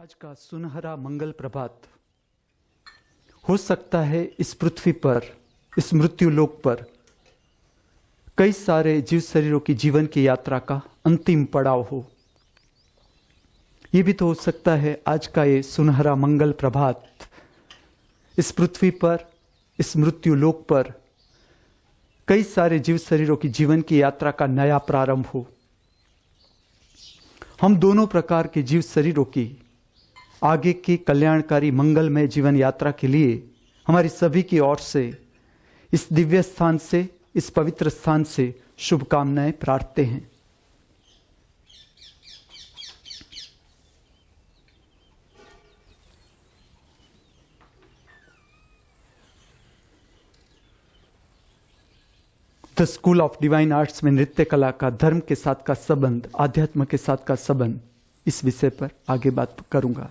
आज का सुनहरा मंगल प्रभात हो सकता है इस पृथ्वी पर, इस मृत्यु लोक पर कई सारे जीव शरीरों की जीवन की यात्रा का अंतिम पड़ाव हो। यह भी तो हो सकता है आज का ये सुनहरा मंगल प्रभात इस पृथ्वी पर, इस मृत्यु लोक पर कई सारे जीव शरीरों की जीवन की यात्रा का नया प्रारंभ हो। हम दोनों प्रकार के जीव शरीरों की आगे की कल्याणकारी मंगलमय जीवन यात्रा के लिए हमारी सभी की ओर से इस दिव्य स्थान से, इस पवित्र स्थान से शुभकामनाएं प्रार्थते हैं। The school of divine arts में नृत्य कला का धर्म के साथ का संबंध, आध्यात्म के साथ का संबंध, इस विषय पर आगे बात करूंगा।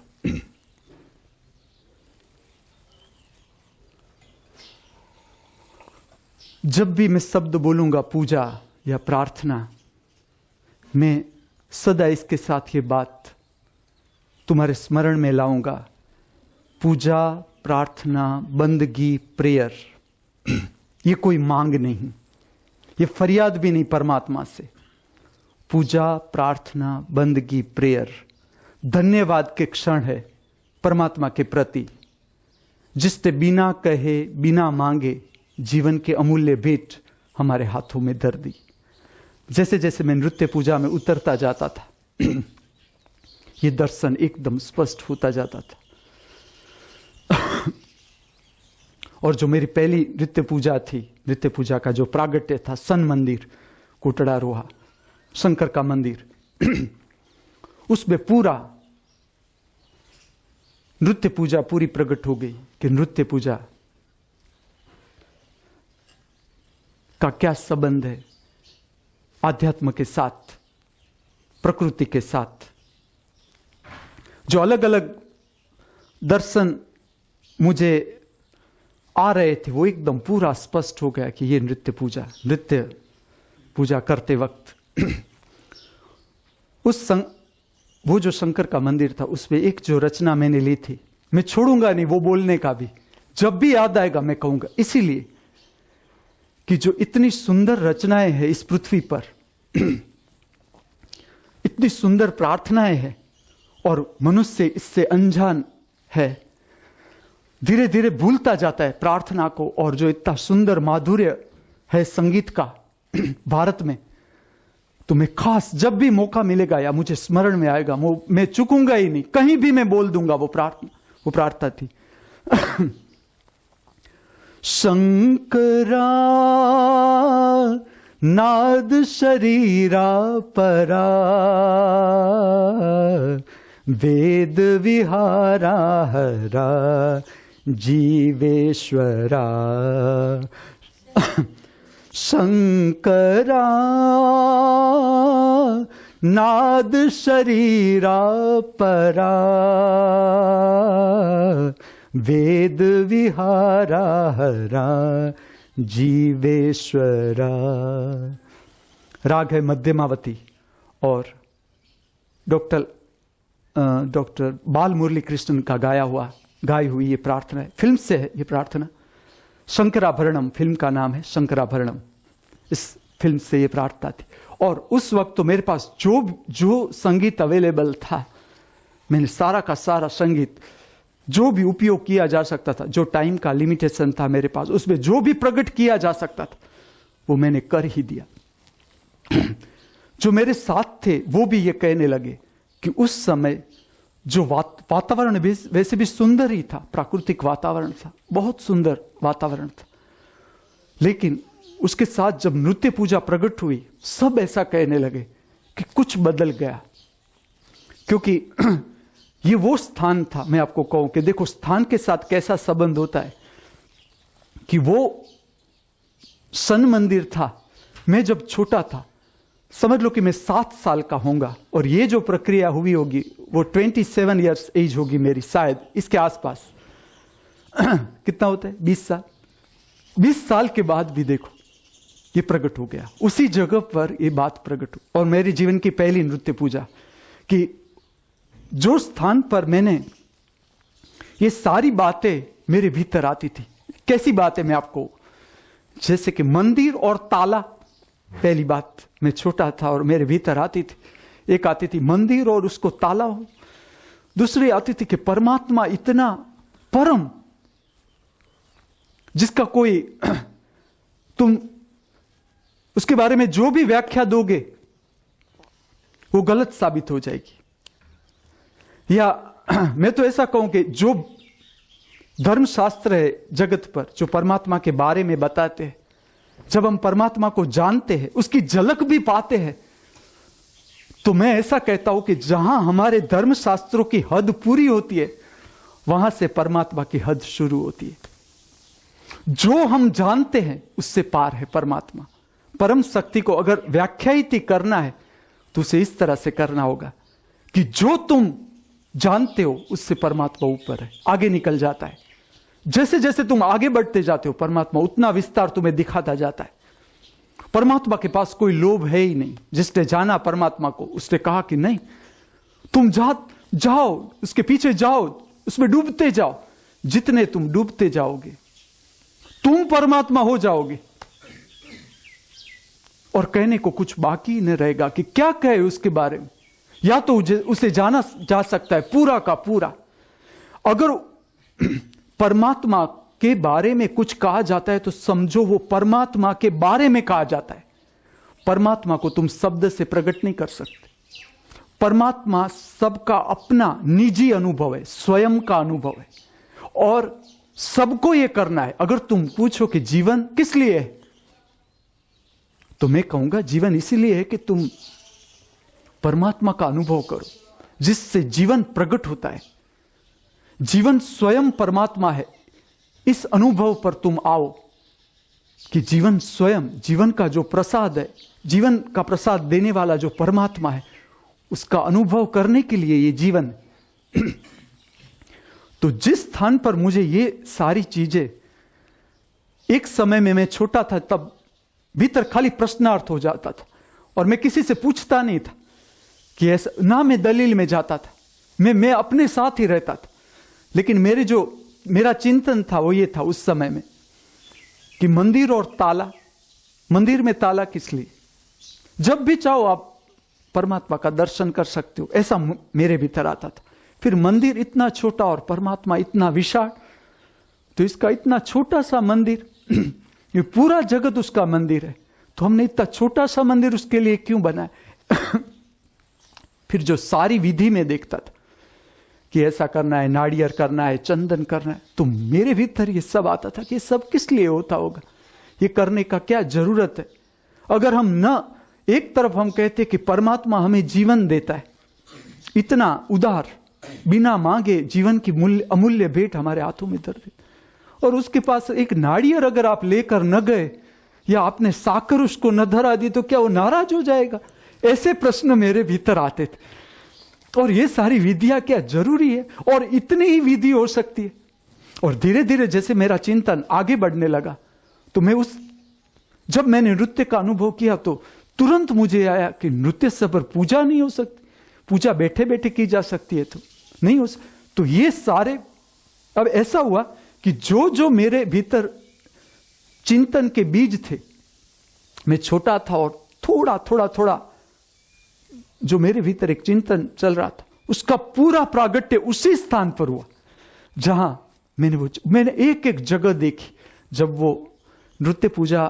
जब भी मैं शब्द बोलूंगा पूजा या प्रार्थना, मैं सदा इसके साथ ये बात तुम्हारे स्मरण में लाऊंगा। पूजा, प्रार्थना, बंदगी, प्रेयर, ये कोई मांग नहीं, ये फरियाद भी नहीं परमात्मा से। पूजा, प्रार्थना, बंदगी, प्रेयर धन्यवाद के क्षण है परमात्मा के प्रति, जिसने बिना कहे, बिना मांगे जीवन के अमूल्य भेंट हमारे हाथों में धर दी। जैसे जैसे मैं नृत्य पूजा में उतरता जाता था ये दर्शन एकदम स्पष्ट होता जाता था। और जो मेरी पहली नृत्य पूजा थी, नृत्य पूजा का जो प्रागट्य था, सन मंदिर, कोटड़ा रोहा, शंकर का मंदिर, उसमें पूरा नृत्य पूजा पूरी प्रकट हो गई कि नृत्य पूजा का क्या संबंध है आध्यात्म के साथ, प्रकृति के साथ। जो अलग अलग दर्शन मुझे आ रहे थे वो एकदम पूरा स्पष्ट हो गया कि ये नृत्य पूजा करते वक्त वो जो शंकर का मंदिर था उसमें एक जो रचना मैंने ली थी, मैं छोड़ूंगा नहीं वो बोलने का भी, जब भी याद आएगा मैं कहूंगा। इसीलिए कि जो इतनी सुंदर रचनाएं हैं इस पृथ्वी पर, इतनी सुंदर प्रार्थनाएं हैं और मनुष्य इससे अनजान है, धीरे धीरे भूलता जाता है प्रार्थना को। और जो इतना सुंदर माधुर्य है संगीत का भारत में, तो मैं खास जब भी मौका मिलेगा या मुझे स्मरण में आएगा मैं चुकूंगा ही नहीं, कहीं भी मैं बोल दूंगा वो प्रार्थना थी। शंकरा नाद शरीरा परा, वेद विहारा हरा जीवेश्वरा। शंकरा नाद शरीरा परा, वेद विहारा हरा जीवेश्वरा। राग है मध्यमावती और डॉक्टर बाल मुरली कृष्णन का गाई हुई ये प्रार्थना है। फिल्म से है ये प्रार्थना, शंकराभरणम फिल्म का नाम है, शंकराभरणम। इस फिल्म से ये प्रार्थना थी। और उस वक्त तो मेरे पास जो संगीत अवेलेबल था, मैंने सारा का सारा संगीत जो भी उपयोग किया जा सकता था, जो टाइम का लिमिटेशन था मेरे पास, उसमें जो भी प्रकट किया जा सकता था वो मैंने कर ही दिया। जो मेरे साथ थे वो भी ये कहने लगे कि उस समय जो वातावरण वैसे भी सुंदर ही था, प्राकृतिक वातावरण था, बहुत सुंदर वातावरण था, लेकिन उसके साथ जब नृत्य पूजा प्रकट हुई सब ऐसा कहने लगे कि कुछ बदल गया। क्योंकि ये वो स्थान था, मैं आपको कहूं कि देखो स्थान के साथ कैसा संबंध होता है, कि वो सन मंदिर था। मैं जब छोटा था, समझ लो कि मैं 7 साल का होऊंगा, और ये जो प्रक्रिया हुई होगी वो 27 इयर्स एज होगी मेरी, शायद इसके आसपास। कितना होता है? 20 साल। 20 साल के बाद भी देखो ये प्रकट हो गया, उसी जगह पर ये बात प्रकट हो। और मेरे जीवन की पहली नृत्य पूजा कि जो स्थान पर मैंने ये सारी बातें मेरे भीतर आती थी, कैसी बातें मैं आपको, जैसे कि मंदिर और ताला। पहली बात, मैं छोटा था और मेरे भीतर आती थी, एक आती थी मंदिर और उसको ताला हो। दूसरी आती थी कि परमात्मा इतना परम, जिसका कोई तुम उसके बारे में जो भी व्याख्या दोगे वो गलत साबित हो जाएगी। या मैं तो ऐसा कहूं कि जो धर्मशास्त्र है जगत पर, जो परमात्मा के बारे में बताते हैं, जब हम परमात्मा को जानते हैं, उसकी झलक भी पाते हैं, तो मैं ऐसा कहता हूं कि जहां हमारे धर्मशास्त्रों की हद पूरी होती है, वहां से परमात्मा की हद शुरू होती है। जो हम जानते हैं उससे पार है परमात्मा। परम शक्ति को अगर व्याख्यायित करना है तो उसे इस तरह से करना होगा कि जो तुम जानते हो उससे परमात्मा ऊपर है, आगे निकल जाता है। जैसे जैसे तुम आगे बढ़ते जाते हो, परमात्मा उतना विस्तार तुम्हें दिखाता जाता है। परमात्मा के पास कोई लोभ है ही नहीं। जिसने जाना परमात्मा को, उसने कहा कि नहीं, तुम जाओ, उसके पीछे जाओ, उसमें डूबते जाओ। जितने तुम डूबते जाओगे तुम परमात्मा हो जाओगे, और कहने को कुछ बाकी न रहेगा कि क्या कहे उसके बारे में। या तो उसे जाना जा सकता है पूरा का पूरा। अगर परमात्मा के बारे में कुछ कहा जाता है तो समझो वो परमात्मा के बारे में कहा जाता है। परमात्मा को तुम शब्द से प्रकट नहीं कर सकते। परमात्मा सबका अपना निजी अनुभव है, स्वयं का अनुभव है, और सबको यह करना है। अगर तुम पूछो कि जीवन किस लिए है, तो मैं कहूंगा जीवन इसीलिए है कि तुम परमात्मा का अनुभव करो, जिससे जीवन प्रकट होता है। जीवन स्वयं परमात्मा है। इस अनुभव पर तुम आओ कि जीवन स्वयं, जीवन का जो प्रसाद है, जीवन का प्रसाद देने वाला जो परमात्मा है, उसका अनुभव करने के लिए ये जीवन। तो जिस स्थान पर मुझे ये सारी चीजें, एक समय में मैं छोटा था तब भीतर खाली प्रश्नार्थ हो जाता था, और मैं किसी से पूछता नहीं था कि ऐसा, ना मैं दलील में जाता था, मैं अपने साथ ही रहता था। लेकिन मेरा चिंतन था वो ये था उस समय में कि मंदिर और ताला, मंदिर में ताला किस लिए? जब भी चाहो आप परमात्मा का दर्शन कर सकते हो, ऐसा मेरे भीतर आता था। फिर मंदिर इतना छोटा और परमात्मा इतना विशाल, तो इसका इतना छोटा सा मंदिर, ये पूरा जगत उसका मंदिर है, तो हमने इतना छोटा सा मंदिर उसके लिए क्यों बनाया? फिर जो सारी विधि में देखता था कि ऐसा करना है, नारियल करना है, चंदन करना है, तो मेरे भीतर ये सब आता था कि ये सब किस लिए होता होगा, ये करने का क्या जरूरत है? अगर हम न, एक तरफ हम कहते कि परमात्मा हमें जीवन देता है, इतना उदार, बिना मांगे जीवन की अमूल्य भेंट हमारे हाथों में धर दी, और उसके पास एक नारियल अगर आप लेकर न गए या आपने साकर उसको न धरा दी तो क्या वो नाराज हो जाएगा? ऐसे प्रश्न मेरे भीतर आते थे। और ये सारी विधियां क्या जरूरी है? और इतनी ही विधि हो सकती है। और धीरे धीरे जैसे मेरा चिंतन आगे बढ़ने लगा, तो मैं जब मैंने नृत्य का अनुभव किया तो तुरंत मुझे आया कि नृत्य से पर पूजा नहीं हो सकती, पूजा बैठे बैठे की जा सकती है, तो नहीं हो सकती। तो ये सारे, अब ऐसा हुआ कि जो जो मेरे भीतर चिंतन के बीज थे, मैं छोटा था और थोड़ा थोड़ा थोड़ा जो मेरे भीतर एक चिंतन चल रहा था, उसका पूरा प्रागट्य उसी स्थान पर हुआ जहां मैंने एक एक जगह देखी। जब वो नृत्य पूजा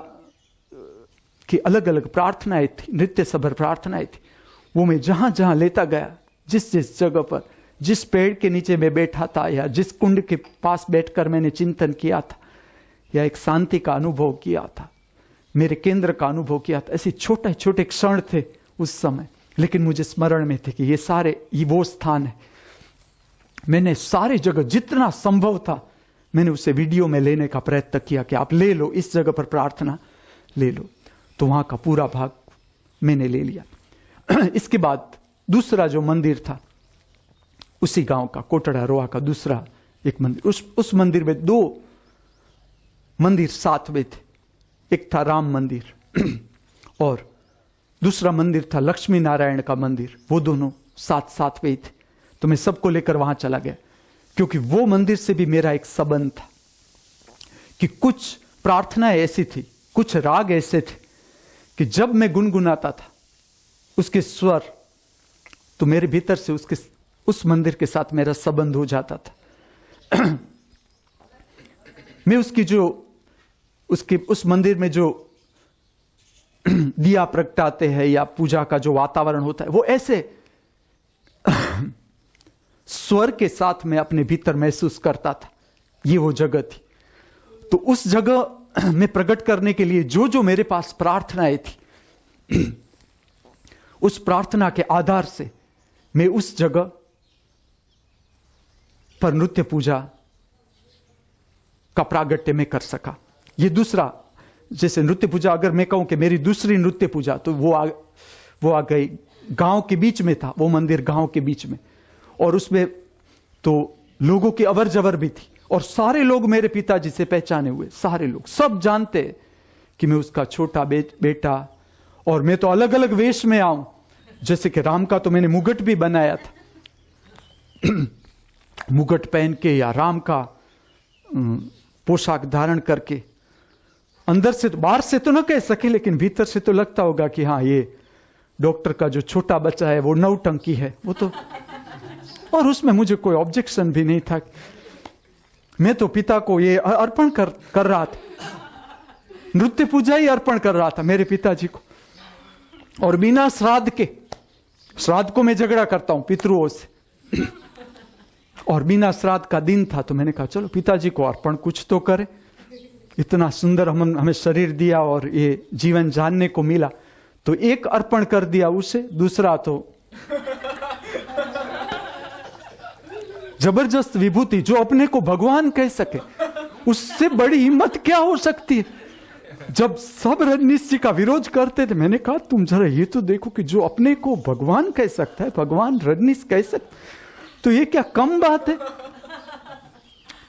की अलग अलग प्रार्थनाएं थी, नृत्य सभर प्रार्थनाएं थी, वो मैं जहां जहां लेता गया, जिस जिस जगह पर, जिस पेड़ के नीचे मैं बैठा था या जिस कुंड के पास बैठकर मैंने चिंतन किया था या एक शांति का अनुभव किया था, मेरे केंद्र का अनुभव किया था, ऐसे छोटे छोटे क्षण थे उस समय, लेकिन मुझे स्मरण में थे कि ये सारे वो स्थान है। मैंने सारे जगह जितना संभव था मैंने उसे वीडियो में लेने का प्रयत्न किया कि आप ले लो, इस जगह पर प्रार्थना ले लो। तो वहां का पूरा भाग मैंने ले लिया। इसके बाद दूसरा जो मंदिर था उसी गांव का, कोटड़ा रोहा का दूसरा एक मंदिर, उस मंदिर में 2 मंदिर साथ में थे। एक था राम मंदिर और दूसरा मंदिर था लक्ष्मी नारायण का मंदिर, वो दोनों साथ साथ में थे। तो मैं सबको लेकर वहां चला गया, क्योंकि वो मंदिर से भी मेरा एक संबंध था कि कुछ प्रार्थनाएं ऐसी थी, कुछ राग ऐसे थे कि जब मैं गुनगुनाता था उसके स्वर, तो मेरे भीतर से उस मंदिर के साथ मेरा संबंध हो जाता था। मैं उस मंदिर में जो दिया प्रगटाते हैं या पूजा का जो वातावरण होता है, वो ऐसे स्वर के साथ मैं अपने भीतर महसूस करता था। ये वो जगह थी। तो उस जगह में प्रकट करने के लिए जो जो मेरे पास प्रार्थनाएं थी, उस प्रार्थना के आधार से मैं उस जगह पर नृत्य पूजा का प्रागट्य में कर सका। ये दूसरा, जैसे नृत्य पूजा अगर मैं कहूं कि मेरी दूसरी नृत्य पूजा, तो वो आ गई गांव के बीच में था, वो मंदिर गांव के बीच में, और उसमें तो लोगों की अवर जवर भी थी, और सारे लोग मेरे पिताजी से पहचाने हुए, सारे लोग सब जानते कि मैं उसका छोटा बेटा, और मैं तो अलग अलग वेश में आऊं। जैसे कि राम का तो मैंने मुगट भी बनाया था, मुगट पहन के या राम का पोशाक धारण करके। अंदर से तो, बाहर से तो ना कह सके, लेकिन भीतर से तो लगता होगा कि हाँ, ये डॉक्टर का जो छोटा बच्चा है वो नौटंकी है, वो तो। और उसमें मुझे कोई ऑब्जेक्शन भी नहीं था। मैं तो पिता को ये अर्पण कर रहा था, नृत्य पूजा ही अर्पण कर रहा था मेरे पिताजी को। और बिना श्राद्ध को मैं झगड़ा करता हूं पितरुओं से, और बिना श्राद्ध का दिन था, तो मैंने कहा चलो पिताजी को अर्पण कुछ तो करे। इतना सुंदर हमें शरीर दिया और ये जीवन जानने को मिला, तो एक अर्पण कर दिया उसे, दूसरा तो जबरदस्त विभूति, जो अपने को भगवान कह सके, उससे बड़ी हिम्मत क्या हो सकती है। जब सब रजनीश जी का विरोध करते थे, मैंने कहा तुम जरा ये तो देखो कि जो अपने को भगवान कह सकता है, भगवान रजनीश कह सकता, तो ये क्या कम बात है।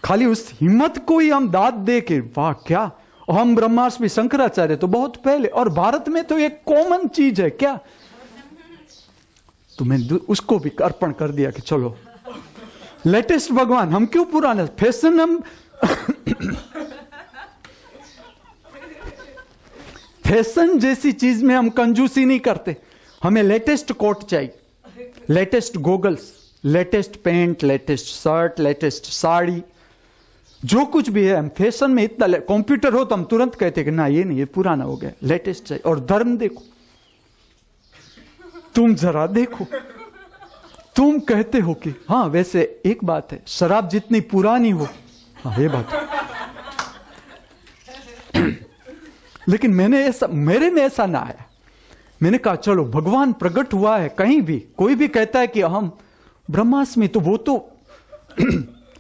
खाली उस हिम्मत को ही हम दाद दे के, वाह क्या, हम ब्रह्मास्मि शंकराचार्य तो बहुत पहले, और भारत में तो एक कॉमन चीज है क्या। तो मैंने उसको भी अर्पण कर दिया कि चलो लेटेस्ट भगवान, हम क्यों पुराने फैशन, हम फैशन जैसी चीज में हम कंजूसी नहीं करते। हमें लेटेस्ट कोट चाहिए, latest goggles, latest pant, latest shirt, latest sari, जो कुछ भी है। हम फैशन में इतना, कंप्यूटर हो तो हम तुरंत कहते कि ना ये नहीं, ये पुराना हो गया, लेटेस्ट चाहिए। और धर्म देखो, तुम जरा देखो, तुम कहते हो कि हाँ, वैसे एक बात है, शराब जितनी पुरानी हो, हाँ ये बात है। लेकिन मेरे में ऐसा ना आया। मैंने कहा चलो भगवान प्रकट हुआ है कहीं भी, कोई भी कहता है कि हम ब्रह्मास्मि, तो वो तो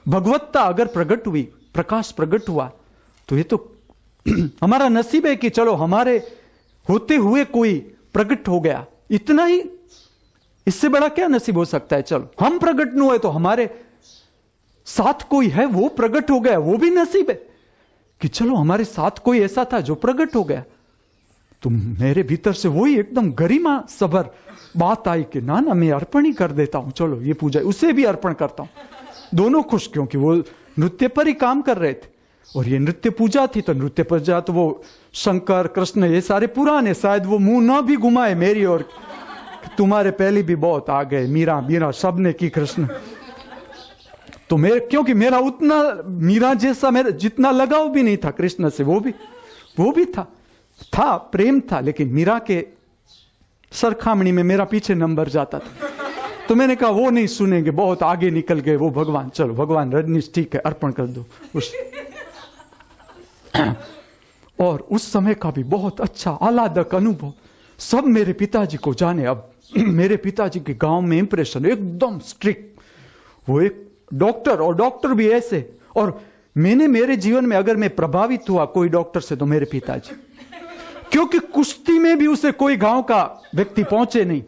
भगवत्ता अगर प्रकट हुई, प्रकाश प्रकट हुआ, तो ये तो हमारा नसीब है कि चलो हमारे होते हुए कोई प्रकट हो गया, इतना ही। इससे बड़ा क्या नसीब हो सकता है। चलो हम प्रकट न हुए तो हमारे साथ कोई है वो प्रकट हो गया, वो भी नसीब है कि चलो हमारे साथ कोई ऐसा था जो प्रकट हो गया। तो मेरे भीतर से वही एकदम गरिमा सबर बात आई कि ना ना, मैं अर्पण ही कर देता हूं, चलो ये पूजा, उसे भी अर्पण करता हूं। दोनों खुश, क्योंकि वो नृत्य पर ही काम कर रहे थे और ये नृत्य पूजा थी। तो नृत्य पूजा तो वो शंकर कृष्ण ये सारे पुराने, शायद वो मुंह ना भी घुमाए मेरी और, तुम्हारे पहले भी बहुत आ गए, मीरा मीरा सब ने की कृष्ण। तो क्योंकि मेरा उतना मीरा जैसा मेरा जितना लगाव भी नहीं था कृष्ण से, वो भी था प्रेम था, लेकिन मीरा के सरखामणी में मेरा पीछे नंबर जाता था। तो मैंने कहा वो नहीं सुनेंगे, बहुत आगे निकल गए वो भगवान, चलो भगवान रजनीश ठीक है, अर्पण कर दो और उस समय का भी बहुत अच्छा आह्लादक अनुभव। सब मेरे पिताजी को जाने। अब मेरे पिताजी के गांव में इंप्रेशन एकदम स्ट्रिक्ट, वो एक डॉक्टर, और डॉक्टर भी ऐसे। और मैंने मेरे जीवन में अगर मैं प्रभावित हुआ कोई डॉक्टर से तो मेरे पिताजी, क्योंकि कुश्ती में भी उसे कोई गांव का व्यक्ति पहुंचे नहीं।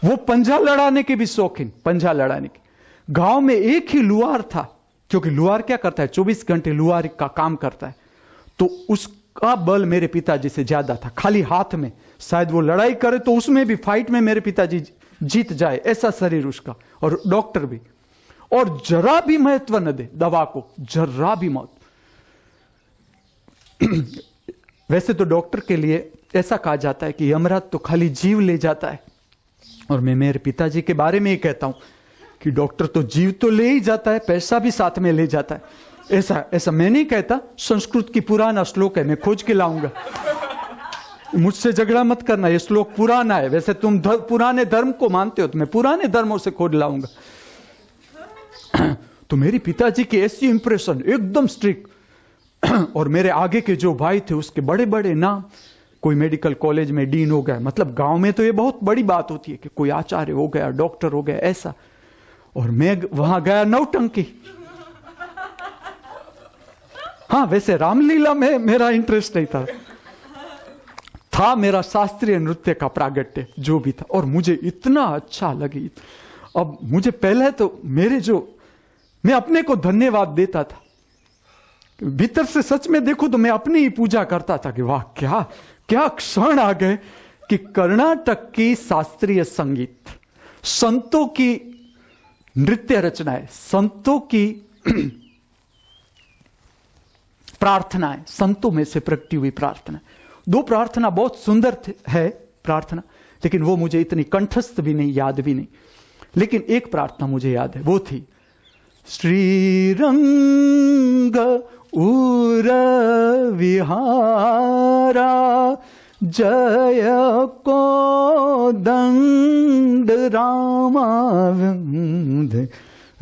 वो पंजा लड़ाने के भी शौकीन, पंजा लड़ाने के। गांव में एक ही लुहार था, क्योंकि लुहार क्या करता है, 24 घंटे लुहार का काम करता है। तो उसका बल मेरे पिताजी से ज्यादा था, खाली हाथ में। शायद वो लड़ाई करे तो उसमें भी, फाइट में मेरे पिताजी जीत जाए, ऐसा शरीर उसका, और डॉक्टर भी, और जरा भी महत्व न दे दवा को, जरा भी महत्व। वैसे तो डॉक्टर के लिए ऐसा कहा जाता है कि यमराज तो खाली जीव ले जाता है, और मैं मेरे पिताजी के बारे में ही कहता हूं कि डॉक्टर तो जीव तो ले ही जाता है, पैसा भी साथ में ले जाता है। ऐसा मैं नहीं कहता, संस्कृत की पुराना श्लोक है, मैं खोज के लाऊंगा, मुझसे झगड़ा मत करना, ये श्लोक पुराना है। वैसे तुम पुराने धर्म को मानते हो तो मैं पुराने धर्मों से खोज लाऊंगा। तो मेरे पिताजी की ऐसी इंप्रेशन, एकदम स्ट्रिक्ट, और मेरे आगे के जो भाई थे उसके बड़े बड़े नाम, कोई मेडिकल कॉलेज में डीन हो गया, मतलब गांव में तो ये बहुत बड़ी बात होती है कि कोई आचार्य हो गया, डॉक्टर हो गया, ऐसा। और मैं वहां गया नौटंकी। हाँ, वैसे रामलीला में मेरा इंटरेस्ट नहीं था मेरा शास्त्रीय नृत्य का प्रागट्य जो भी था, और मुझे इतना अच्छा लगी। अब मुझे पहले तो मैं अपने को धन्यवाद देता था, भीतर से सच में देखो तो मैं अपनी ही पूजा करता था कि वाह, क्या क्षण आ गए कि कर्नाटक की शास्त्रीय संगीत, संतों की नृत्य रचनाएं, संतों की प्रार्थनाएं, संतों में से प्रकटी हुई प्रार्थना। दो प्रार्थना बहुत सुंदर है प्रार्थना, लेकिन वो मुझे इतनी कंठस्थ भी नहीं, याद भी नहीं। लेकिन एक प्रार्थना मुझे याद है, वो थी श्रीरंग उर विहारा जय कोदंड रामाविंद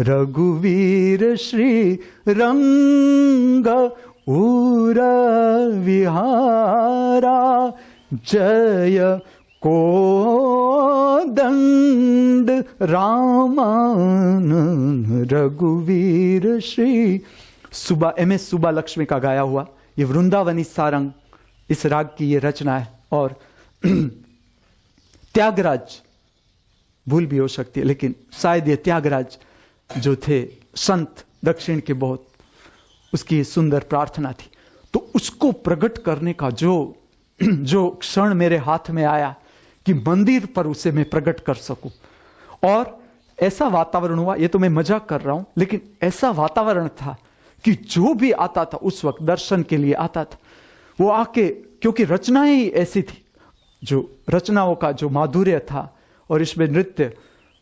रघुवीर श्री रंग उर विहारा जय कोदंड रामानंद रघुवीर श्री। सुबह MS सुबह लक्ष्मी का गाया हुआ ये वृंदावनी सारंग, इस राग की ये रचना है। और त्यागराज, भूल भी हो सकती है लेकिन शायद ये त्यागराज जो थे संत दक्षिण के, बहुत उसकी सुंदर प्रार्थना थी। तो उसको प्रकट करने का जो क्षण मेरे हाथ में आया कि मंदिर पर उसे मैं प्रकट कर सकूं, और ऐसा वातावरण हुआ, ये तो मैं मजाक कर रहा हूं, लेकिन ऐसा वातावरण था कि जो भी आता था उस वक्त दर्शन के लिए आता था, वो आके, क्योंकि रचनाएं ही ऐसी थी, जो रचनाओं का जो माधुर्य था और इसमें नृत्य,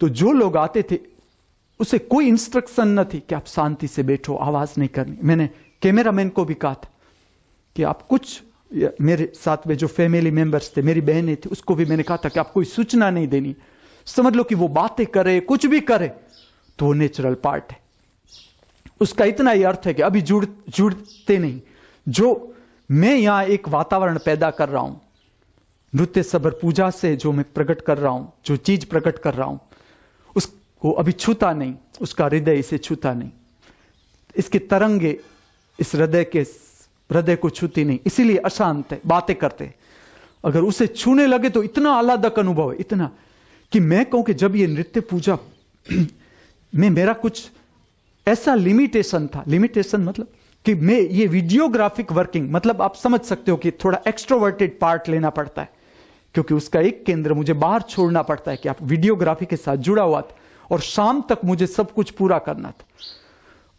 तो जो लोग आते थे उसे कोई इंस्ट्रक्शन न थी कि आप शांति से बैठो, आवाज नहीं करनी। मैंने कैमरामैन को भी कहा था कि आप कुछ, मेरे साथ में जो फैमिली मेंबर्स थे, मेरी बहनें थी, उसको भी मैंने कहा था कि आप कोई सूचना नहीं देनी, समझ लो कि वो बातें करे, कुछ भी करे तो वो नेचुरल पार्ट है। उसका इतना ही अर्थ है कि अभी जुड़ते नहीं। जो मैं यहां एक वातावरण पैदा कर रहा हूं, नृत्य सबर पूजा से जो मैं प्रकट कर रहा हूं, जो चीज प्रकट कर रहा हूं, उसको अभी छूता नहीं, उसका हृदय इसे छूता नहीं, इसके तरंगे इस हृदय को छूती नहीं, इसीलिए अशांत है, बातें करते। अगर उसे छूने लगे तो इतना आह्लादक अनुभव है, इतना कि मैं कहूं कि जब ये नृत्य पूजा में मेरा कुछ ऐसा लिमिटेशन था, लिमिटेशन मतलब कि मैं ये वीडियोग्राफिक वर्किंग, मतलब आप समझ सकते हो कि थोड़ा एक्सट्रोवर्टेड पार्ट लेना पड़ता है, क्योंकि उसका एक केंद्र मुझे बाहर छोड़ना पड़ता है कि आप वीडियोग्राफी के साथ जुड़ा हुआ था, और शाम तक मुझे सब कुछ पूरा करना था।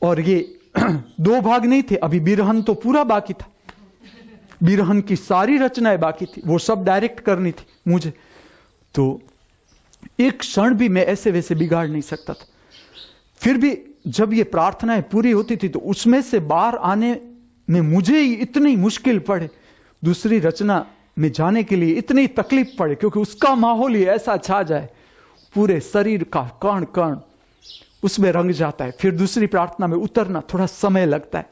और ये 2 भाग नहीं थे, अभी बिरहन तो पूरा बाकी था, बिरहन की सारी रचनाएं बाकी थी, वो सब डायरेक्ट करनी थी मुझे। तो एक क्षण भी मैं ऐसे वैसे बिगाड़ नहीं सकता था। फिर भी जब ये प्रार्थनाएं पूरी होती थी तो उसमें से बाहर आने में मुझे ही इतनी मुश्किल पड़े, दूसरी रचना में जाने के लिए इतनी तकलीफ पड़े, क्योंकि उसका माहौल ही ऐसा छा जाए, पूरे शरीर का कण कण उसमें रंग जाता है। फिर दूसरी प्रार्थना में उतरना थोड़ा समय लगता है।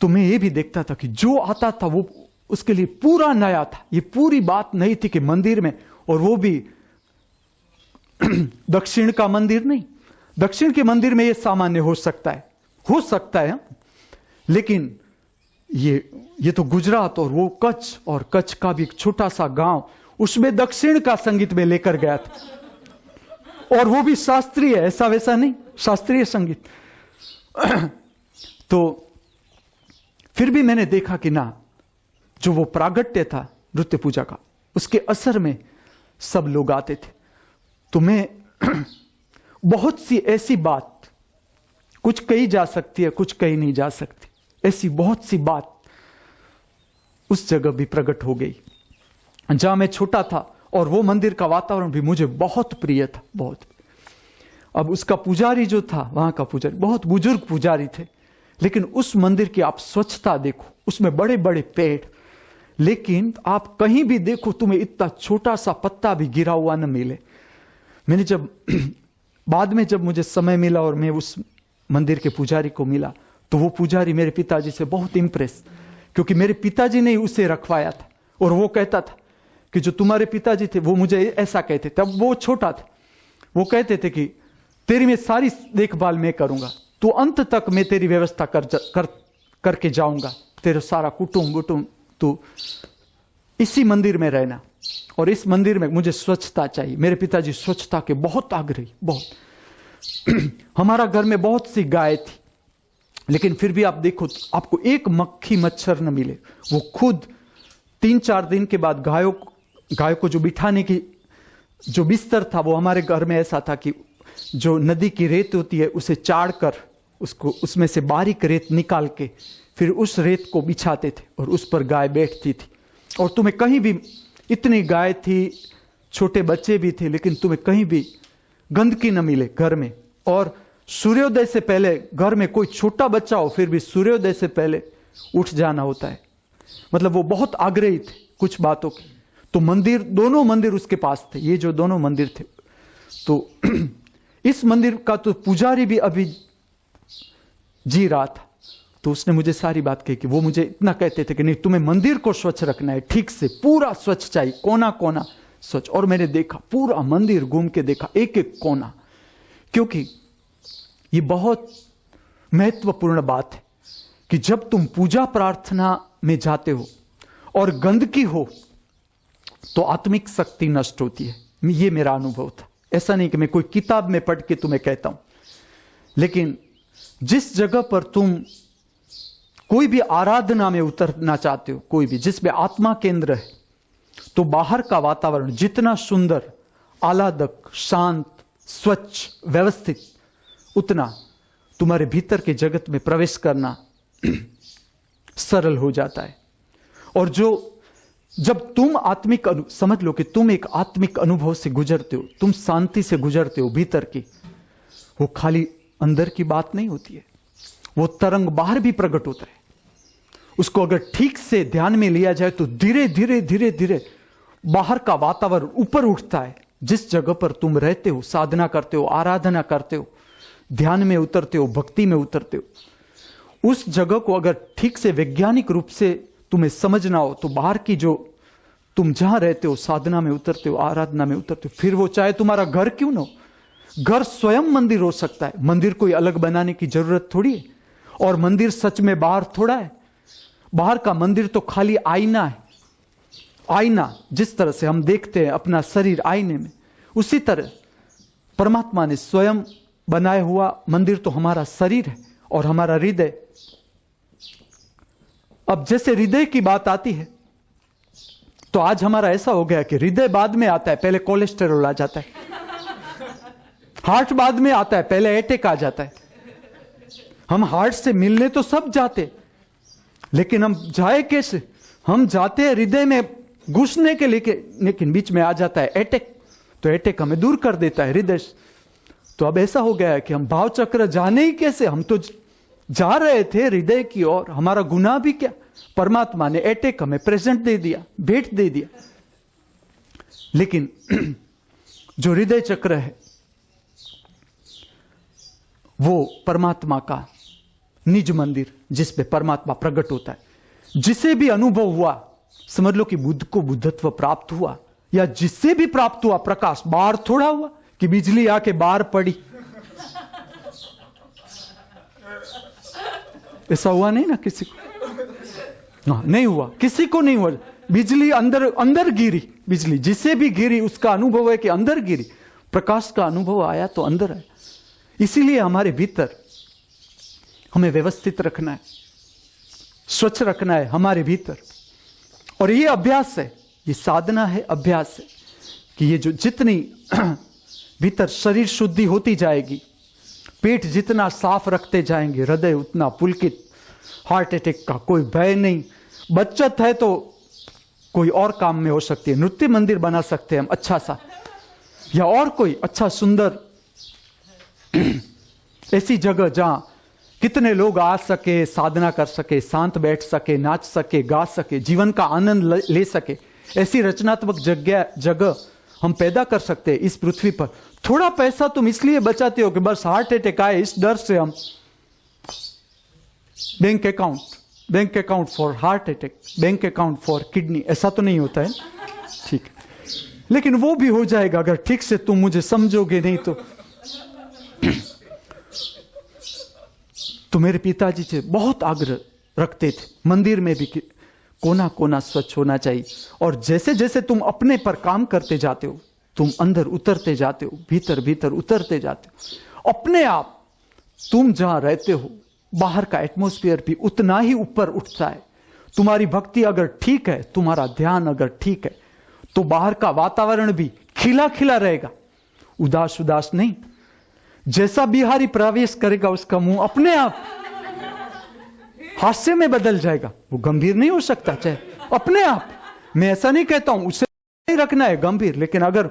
तो मैं ये भी देखता था कि जो आता था वो उसके लिए पूरा नया था। ये पूरी बात नहीं थी कि मंदिर में, और वो भी दक्षिण का मंदिर नहीं, दक्षिण के मंदिर में ये सामान्य हो सकता है, लेकिन ये तो गुजरात और वो कच्छ, और कच्छ का भी एक छोटा सा गांव, उसमें दक्षिण का संगीत में लेकर गया था, और वो भी शास्त्रीय, ऐसा वैसा नहीं, शास्त्रीय संगीत। तो फिर भी मैंने देखा कि ना, जो वो प्रागट्य था नृत्य पूजा का, उसके असर में सब लोग आते थे। तो मैं बहुत सी ऐसी बात, कुछ कही जा सकती है, कुछ कही नहीं जा सकती, ऐसी बहुत सी बात उस जगह भी प्रकट हो गई जहां मैं छोटा था। और वो मंदिर का वातावरण भी मुझे बहुत प्रिय था, बहुत। अब उसका पुजारी जो था, वहां का पुजारी बहुत बुजुर्ग पुजारी थे, लेकिन उस मंदिर की आप स्वच्छता देखो, उसमें बड़े बड़े पेड़, लेकिन आप कहीं भी देखो तुम्हें इतना छोटा सा पत्ता भी गिरा हुआ न मिले। मैंने जब बाद में जब मुझे समय मिला और मैं उस मंदिर के पुजारी को मिला, तो वो पुजारी मेरे पिताजी से बहुत इंप्रेस, क्योंकि मेरे पिताजी ने उसे रखवाया था। और वो कहता था कि जो तुम्हारे पिताजी थे वो मुझे ऐसा कहते, तब वो छोटा था, वो कहते थे कि तेरी मैं सारी देखभाल मैं करूंगा, तो अंत तक मैं तेरी व्यवस्था करके जाऊंगा, तेरा सारा कुटुंब तो इसी मंदिर में रहना, और इस मंदिर में मुझे स्वच्छता चाहिए। मेरे पिताजी स्वच्छता के बहुत आग्रही, बहुत। हमारा घर में बहुत सी गाय थी, लेकिन फिर भी आप देखो तो आपको एक मक्खी मच्छर न मिले। वो खुद 3-4 दिन के बाद गायों को जो बिठाने की जो बिस्तर था, वो हमारे घर में ऐसा था कि जो नदी की रेत होती है उसे चाड़ कर उसको उसमें से बारीक रेत निकाल के फिर उस रेत को बिछाते थे और उस पर गाय बैठती थी। और तुम्हें कहीं भी, इतनी गाय थी, छोटे बच्चे भी थे, लेकिन तुम्हें कहीं भी गंदगी न मिले घर में। और सूर्योदय से पहले घर में कोई छोटा बच्चा हो, फिर भी सूर्योदय से पहले उठ जाना होता है। मतलब वो बहुत आग्रही थे कुछ बातों के। तो मंदिर, दोनों मंदिर उसके पास थे, ये जो दोनों मंदिर थे। तो इस मंदिर का तो पुजारी भी अभी जी रहा था, तो उसने मुझे सारी बात कही कि वो मुझे इतना कहते थे कि नहीं, तुम्हें मंदिर को स्वच्छ रखना है, ठीक से पूरा स्वच्छ चाहिए, कोना कोना स्वच्छ। और मैंने देखा, पूरा मंदिर घूम के देखा, एक एक कोना, क्योंकि ये बहुत महत्वपूर्ण बात है कि जब तुम पूजा प्रार्थना में जाते हो और गंदगी हो तो आत्मिक शक्ति नष्ट होती है। ये मेरा अनुभव था। ऐसा नहीं कि मैं कोई किताब में पढ़ के तुम्हें कहता हूं, लेकिन जिस जगह पर तुम कोई भी आराधना में उतरना चाहते हो, कोई भी जिसमें आत्मा केंद्र है, तो बाहर का वातावरण जितना सुंदर, आह्लादक, शांत, स्वच्छ, व्यवस्थित, उतना तुम्हारे भीतर के जगत में प्रवेश करना सरल हो जाता है। और जब तुम आत्मिक समझ लो कि तुम एक आत्मिक अनुभव से गुजरते हो, तुम शांति से गुजरते हो भीतर की, वो खाली अंदर की बात नहीं होती है, वो तरंग बाहर भी प्रकट होता है। उसको अगर ठीक से ध्यान में लिया जाए तो धीरे धीरे धीरे धीरे बाहर का वातावरण ऊपर उठता है। जिस जगह पर तुम रहते हो, साधना करते हो, आराधना करते हो, ध्यान में उतरते हो, भक्ति में उतरते हो, उस जगह को अगर ठीक से वैज्ञानिक रूप से तुम्हें समझना हो, तो बाहर की जो तुम जहां रहते हो, साधना में उतरते हो, आराधना में उतरते हो, फिर वो चाहे तुम्हारा घर क्यों ना हो, घर स्वयं मंदिर हो सकता है। मंदिर कोई अलग बनाने की जरूरत थोड़ी है। और मंदिर सच में बाहर थोड़ा है। बाहर का मंदिर तो खाली आईना है। आईना, जिस तरह से हम देखते हैं अपना शरीर आईने में, उसी तरह परमात्मा ने स्वयं बनाया हुआ मंदिर तो हमारा शरीर है और हमारा हृदय। अब जैसे हृदय की बात आती है, तो आज हमारा ऐसा हो गया कि हृदय बाद में आता है, पहले कोलेस्टेरोल आ जाता है। हार्ट बाद में आता है, पहले अटैक आ जाता है। हम हार्ट से मिलने तो सब जाते, लेकिन हम जाए कैसे? हम जाते हैं हृदय में घुसने के लिए, लेकिन बीच में आ जाता है अटैक, तो अटैक हमें दूर कर देता है हृदय। तो अब ऐसा हो गया है कि हम भाव चक्र जाने ही कैसे? हम तो जा रहे थे हृदय की ओर, हमारा गुनाह भी क्या, परमात्मा ने अटैक हमें प्रेजेंट दे दिया, भेंट दे दिया। लेकिन जो हृदय चक्र है वो परमात्मा का निज मंदिर, जिसमें परमात्मा प्रकट होता है। जिसे भी अनुभव हुआ, समझ लो कि बुद्ध को बुद्धत्व प्राप्त हुआ, या जिससे भी प्राप्त हुआ प्रकाश, बाहर थोड़ा हुआ कि बिजली आके बाहर पड़ी। ऐसा हुआ नहीं ना किसी को, हाँ, नहीं हुआ, किसी को नहीं हुआ। बिजली अंदर गिरी, बिजली जिसे भी गिरी उसका अनुभव है कि अंदर गिरी, प्रकाश का अनुभव आया तो अंदर है। इसीलिए हमारे भीतर हमें व्यवस्थित रखना है, स्वच्छ रखना है हमारे भीतर। और ये अभ्यास है, ये साधना है, अभ्यास है कि ये जो जितनी भीतर शरीर शुद्धि होती जाएगी, पेट जितना साफ रखते जाएंगे, हृदय उतना पुलकित, हार्ट अटैक का कोई भय नहीं। बचत है तो कोई और काम में हो सकती है, नृत्य मंदिर बना सकते हैं हम अच्छा सा, या और कोई अच्छा सुंदर ऐसी जगह जहां कितने लोग आ सके, साधना कर सके, शांत बैठ सके, नाच सके, गा सके, जीवन का आनंद ले सके, ऐसी रचनात्मक जगह हम पैदा कर सकते हैं इस पृथ्वी पर। थोड़ा पैसा तुम इसलिए बचाते हो कि बस हार्ट अटैक आए, इस डर से हम bank account for heart attack, bank account for kidney, ऐसा तो नहीं होता है, ठीक है, लेकिन वो भी हो जाएगा अगर ठीक से तुम मुझे समझोगे नहीं तो मेरे पिताजी से बहुत आग्रह रखते थे, मंदिर में भी कोना कोना स्वच्छ होना चाहिए। और जैसे जैसे तुम अपने पर काम करते जाते हो, तुम अंदर उतरते जाते हो, भीतर भीतर उतरते जाते हो, अपने आप तुम जहां रहते हो बाहर का एटमॉस्फेयर भी उतना ही ऊपर उठता है। तुम्हारी भक्ति अगर ठीक है, तुम्हारा ध्यान अगर ठीक है, तो बाहर का वातावरण भी खिला खिला रहेगा, उदास उदास नहीं। जैसा बिहारी प्रवेश करेगा उसका मुंह अपने आप हास्य में बदल जाएगा, वो गंभीर नहीं हो सकता, चाहे अपने आप। मैं ऐसा नहीं कहता हूं उसे नहीं रखना है गंभीर, लेकिन अगर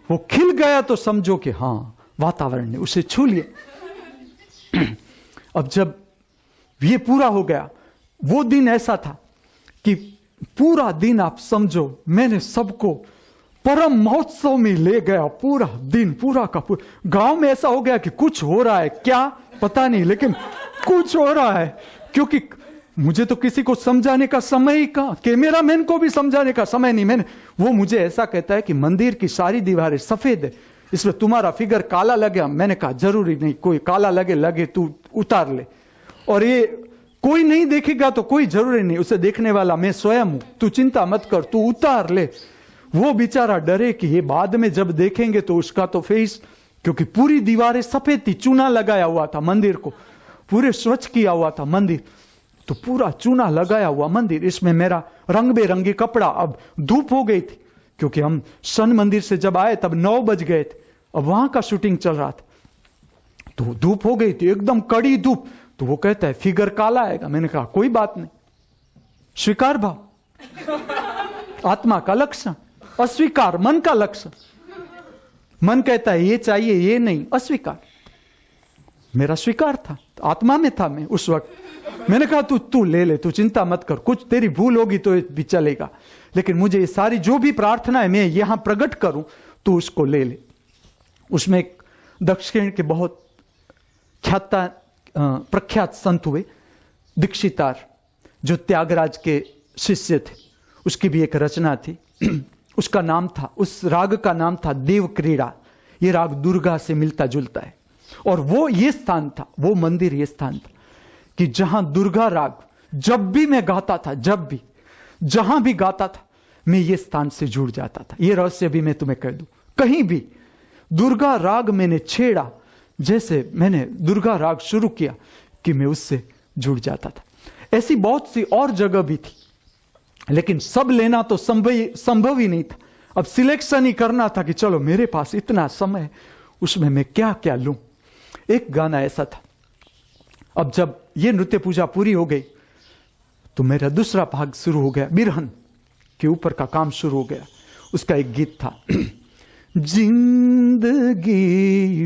वो खिल गया तो समझो कि हां वातावरण ने उसे छू लिया। अब जब ये पूरा हो गया, वो दिन ऐसा था कि पूरा दिन आप समझो मैंने सबको परम महोत्सव में ले गया, पूरा दिन पूरा का पूरा। गांव में ऐसा हो गया कि कुछ हो रहा है, क्या पता नहीं, लेकिन कुछ हो रहा है, क्योंकि मुझे तो किसी को समझाने का समय ही कहां, कैमरामैन को भी समझाने का समय नहीं। वो मुझे ऐसा कहता है कि मंदिर की सारी दीवारें सफेद है, इसमें तुम्हारा फिगर काला लगे। मैंने कहा जरूरी नहीं, कोई काला लगे तू उतार ले, और ये कोई नहीं देखेगा तो कोई जरूरी नहीं, उसे देखने वाला मैं स्वयं हूं, तू चिंता मत कर, तू उतार ले। वो बेचारा डरे कि ये बाद में जब देखेंगे तो उसका तो फेस, क्योंकि पूरी दीवारें सफेद थी, चूना लगाया हुआ था मंदिर को, पूरे स्वच्छ किया हुआ था मंदिर, तो पूरा चूना लगाया हुआ मंदिर, इसमें मेरा रंग बेरंगी कपड़ा। अब धूप हो गई थी, क्योंकि हम सन मंदिर से जब आए तब 9 बज गए थे, अब वहां का शूटिंग चल रहा था, तो धूप हो गई थी, एकदम कड़ी धूप। तो वो कहता है फिगर काला आएगा। मैंने कहा कोई बात नहीं, स्वीकार भाव, आत्मा का लक्षण, अस्वीकार मन का लक्षण। मन कहता है ये चाहिए, ये नहीं, अस्वीकार। मेरा स्वीकार था, आत्मा में था मैं उस वक्त। मैंने कहा तू ले ले, तू चिंता मत कर, कुछ तेरी भूल होगी तो भी चलेगा, लेकिन मुझे ये सारी जो भी प्रार्थना है मैं यहां प्रकट करूं, तू उसको ले ले। उसमें एक दक्षिण के बहुत प्रख्यात संत हुए, दीक्षितार, जो त्यागराज के शिष्य थे, उसकी भी एक रचना थी। उसका नाम था, उस राग का नाम था देव क्रीड़ा। ये राग दुर्गा से मिलता जुलता है, और वो ये स्थान था, वो मंदिर ये स्थान था कि जहां दुर्गा राग जब भी मैं गाता था, जब भी जहां भी गाता था, मैं ये स्थान से जुड़ जाता था। ये रहस्य भी मैं तुम्हें कह दूं, कहीं भी दुर्गा राग मैंने छेड़ा, जैसे मैंने दुर्गा राग शुरू किया कि मैं उससे जुड़ जाता था। ऐसी बहुत सी और जगह भी थी, लेकिन सब लेना तो संभव ही नहीं था। अब सिलेक्शन ही करना था कि चलो मेरे पास इतना समय, उसमें मैं क्या क्या लूं। एक गाना ऐसा था, अब जब ये नृत्य पूजा पूरी हो गई तो मेरा दूसरा भाग शुरू हो गया, बिरहन के ऊपर का काम शुरू हो गया। उसका एक गीत था, जिंदगी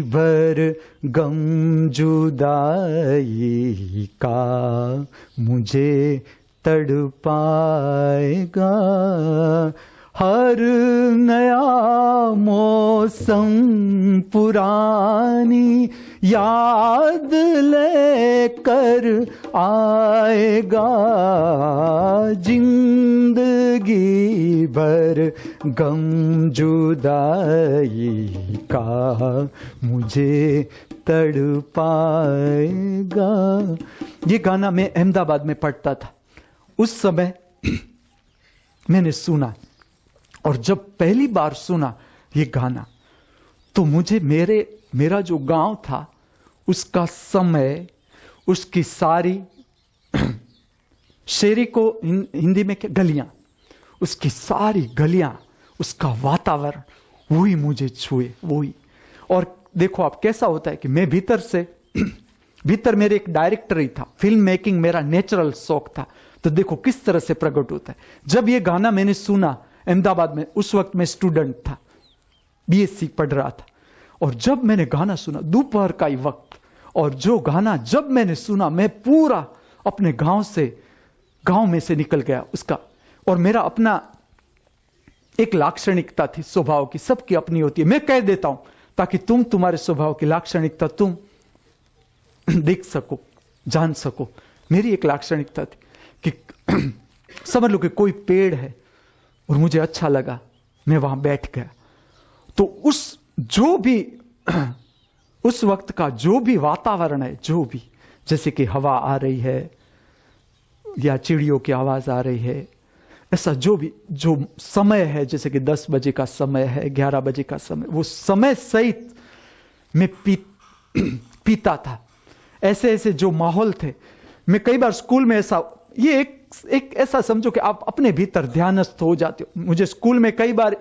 भर गम जुदाई का मुझे तड़पाएगा, हर नया मौसम पुरानी याद लेकर आएगा, जिंदगी भर गम जुदाई का मुझे तड़पाएगा। ये गाना मैं अहमदाबाद में पढ़ता था उस समय, मैंने सुना, और जब पहली बार सुना ये गाना तो मुझे मेरा जो गांव था उसका समय, उसकी सारी शेरी को हिंदी में क्या, गलियां, उसकी सारी गलियां, उसका वातावरण, वही मुझे छुए, वही। और देखो आप कैसा होता है कि मैं भीतर मेरे एक डायरेक्टर ही था, फिल्म मेकिंग मेरा नेचुरल शौक था। तो देखो किस तरह से प्रकट होता है। जब ये गाना मैंने सुना अहमदाबाद में, उस वक्त मैं स्टूडेंट था, बीएससी पढ़ रहा था, और जब मैंने गाना सुना दोपहर का ही वक्त, और जो गाना जब मैंने सुना, मैं पूरा अपने गांव में से निकल गया उसका। और मेरा अपना एक लाक्षणिकता थी स्वभाव की, सबकी अपनी होती है, मैं कह देता हूं ताकि तुम्हारे स्वभाव की लाक्षणिकता तुम देख सको, जान सको। मेरी एक लाक्षणिकता थी कि समझ लो कि कोई पेड़ है और मुझे अच्छा लगा, मैं वहां बैठ गया, तो उस वक्त का जो भी वातावरण है, जो भी, जैसे कि हवा आ रही है या चिड़ियों की आवाज आ रही है, ऐसा जो समय है, जैसे कि 10 बजे का समय है, 11 बजे का समय, वो समय सहित मैं पीता था। ऐसे जो माहौल थे, मैं कई बार स्कूल में ये एक ऐसा समझो कि आप अपने भीतर ध्यानस्थ हो जाते हो। मुझे स्कूल में कई बार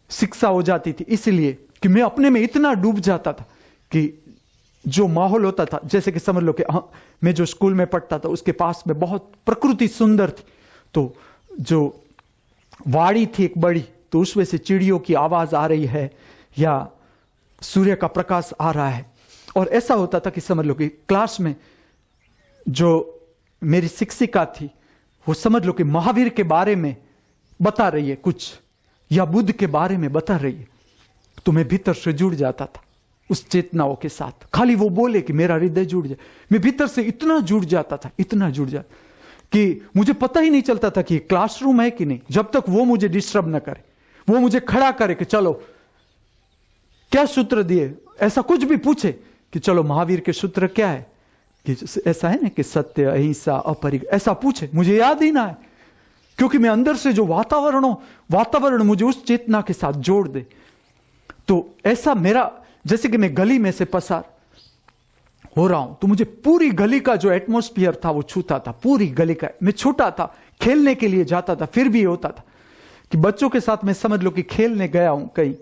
शिक्षा हो जाती थी इसलिए कि मैं अपने में इतना डूब जाता था कि जो माहौल होता था, जैसे कि समझ लो कि मैं जो स्कूल में पढ़ता था उसके पास में बहुत प्रकृति सुंदर थी, तो जो वाड़ी थी एक बड़ी, तो उसमें से चिड़ियों की आवाज आ रही है या सूर्य का प्रकाश आ रहा है। और ऐसा होता था कि समझ लो कि क्लास में जो मेरी शिक्षिका थी, वो समझ लो कि महावीर के बारे में बता रही है कुछ, या बुद्ध के बारे में बता रही है, तो मैं भीतर से जुड़ जाता था उस चेतनाओं के साथ। खाली वो बोले कि मेरा हृदय जुड़ जाए, मैं भीतर से इतना जुड़ जाता था, इतना जुड़ जाता कि मुझे पता ही नहीं चलता था कि क्लासरूम है कि नहीं, जब तक वो मुझे डिस्टर्ब न करे, वो मुझे खड़ा करे कि चलो क्या सूत्र दिए, ऐसा कुछ भी पूछे कि चलो महावीर के सूत्र क्या है, कि ऐसा है ना कि सत्य, अहिंसा, अपरिग्रह, ऐसा पूछे, मुझे याद ही ना है, क्योंकि मैं अंदर से जो वातावरण मुझे उस चेतना के साथ जोड़ दे। तो ऐसा मेरा, जैसे कि मैं गली में से पसार हो रहा हूं, तो मुझे पूरी गली का जो एटमॉस्फेयर था वो छूता था, पूरी गली का। मैं छोटा था, खेलने के लिए जाता था, फिर भी होता था कि बच्चों के साथ मैं समझ लो कि खेलने गया हूं कहीं,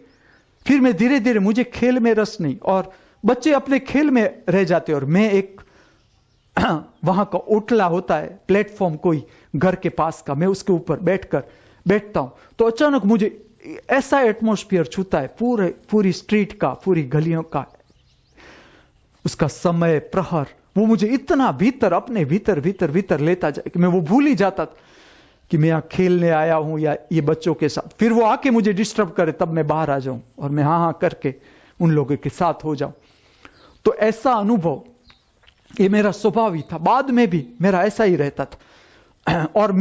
फिर मैं धीरे धीरे, मुझे खेल में रस नहीं, और बच्चे अपने खेल में रह जाते, और मैं एक वहां का ओटला होता है, प्लेटफॉर्म कोई घर के पास का, मैं उसके ऊपर बैठता हूं, तो अचानक मुझे ऐसा एटमॉस्फेयर छूता है, पूरी स्ट्रीट का, पूरी गलियों का, उसका समय, प्रहर, वो मुझे इतना भीतर, अपने भीतर लेता जाए कि मैं वो भूल ही जाता था कि मैं यहां खेलने आया हूं या ये बच्चों के साथ। फिर वो आके मुझे डिस्टर्ब करे, तब मैं बाहर आ जाऊं और मैं हाँ करके उन लोगों के साथ हो जाऊं। तो ऐसा अनुभव, ये मेरा स्वभाव ही था, बाद में भी मेरा ऐसा ही रहता था। और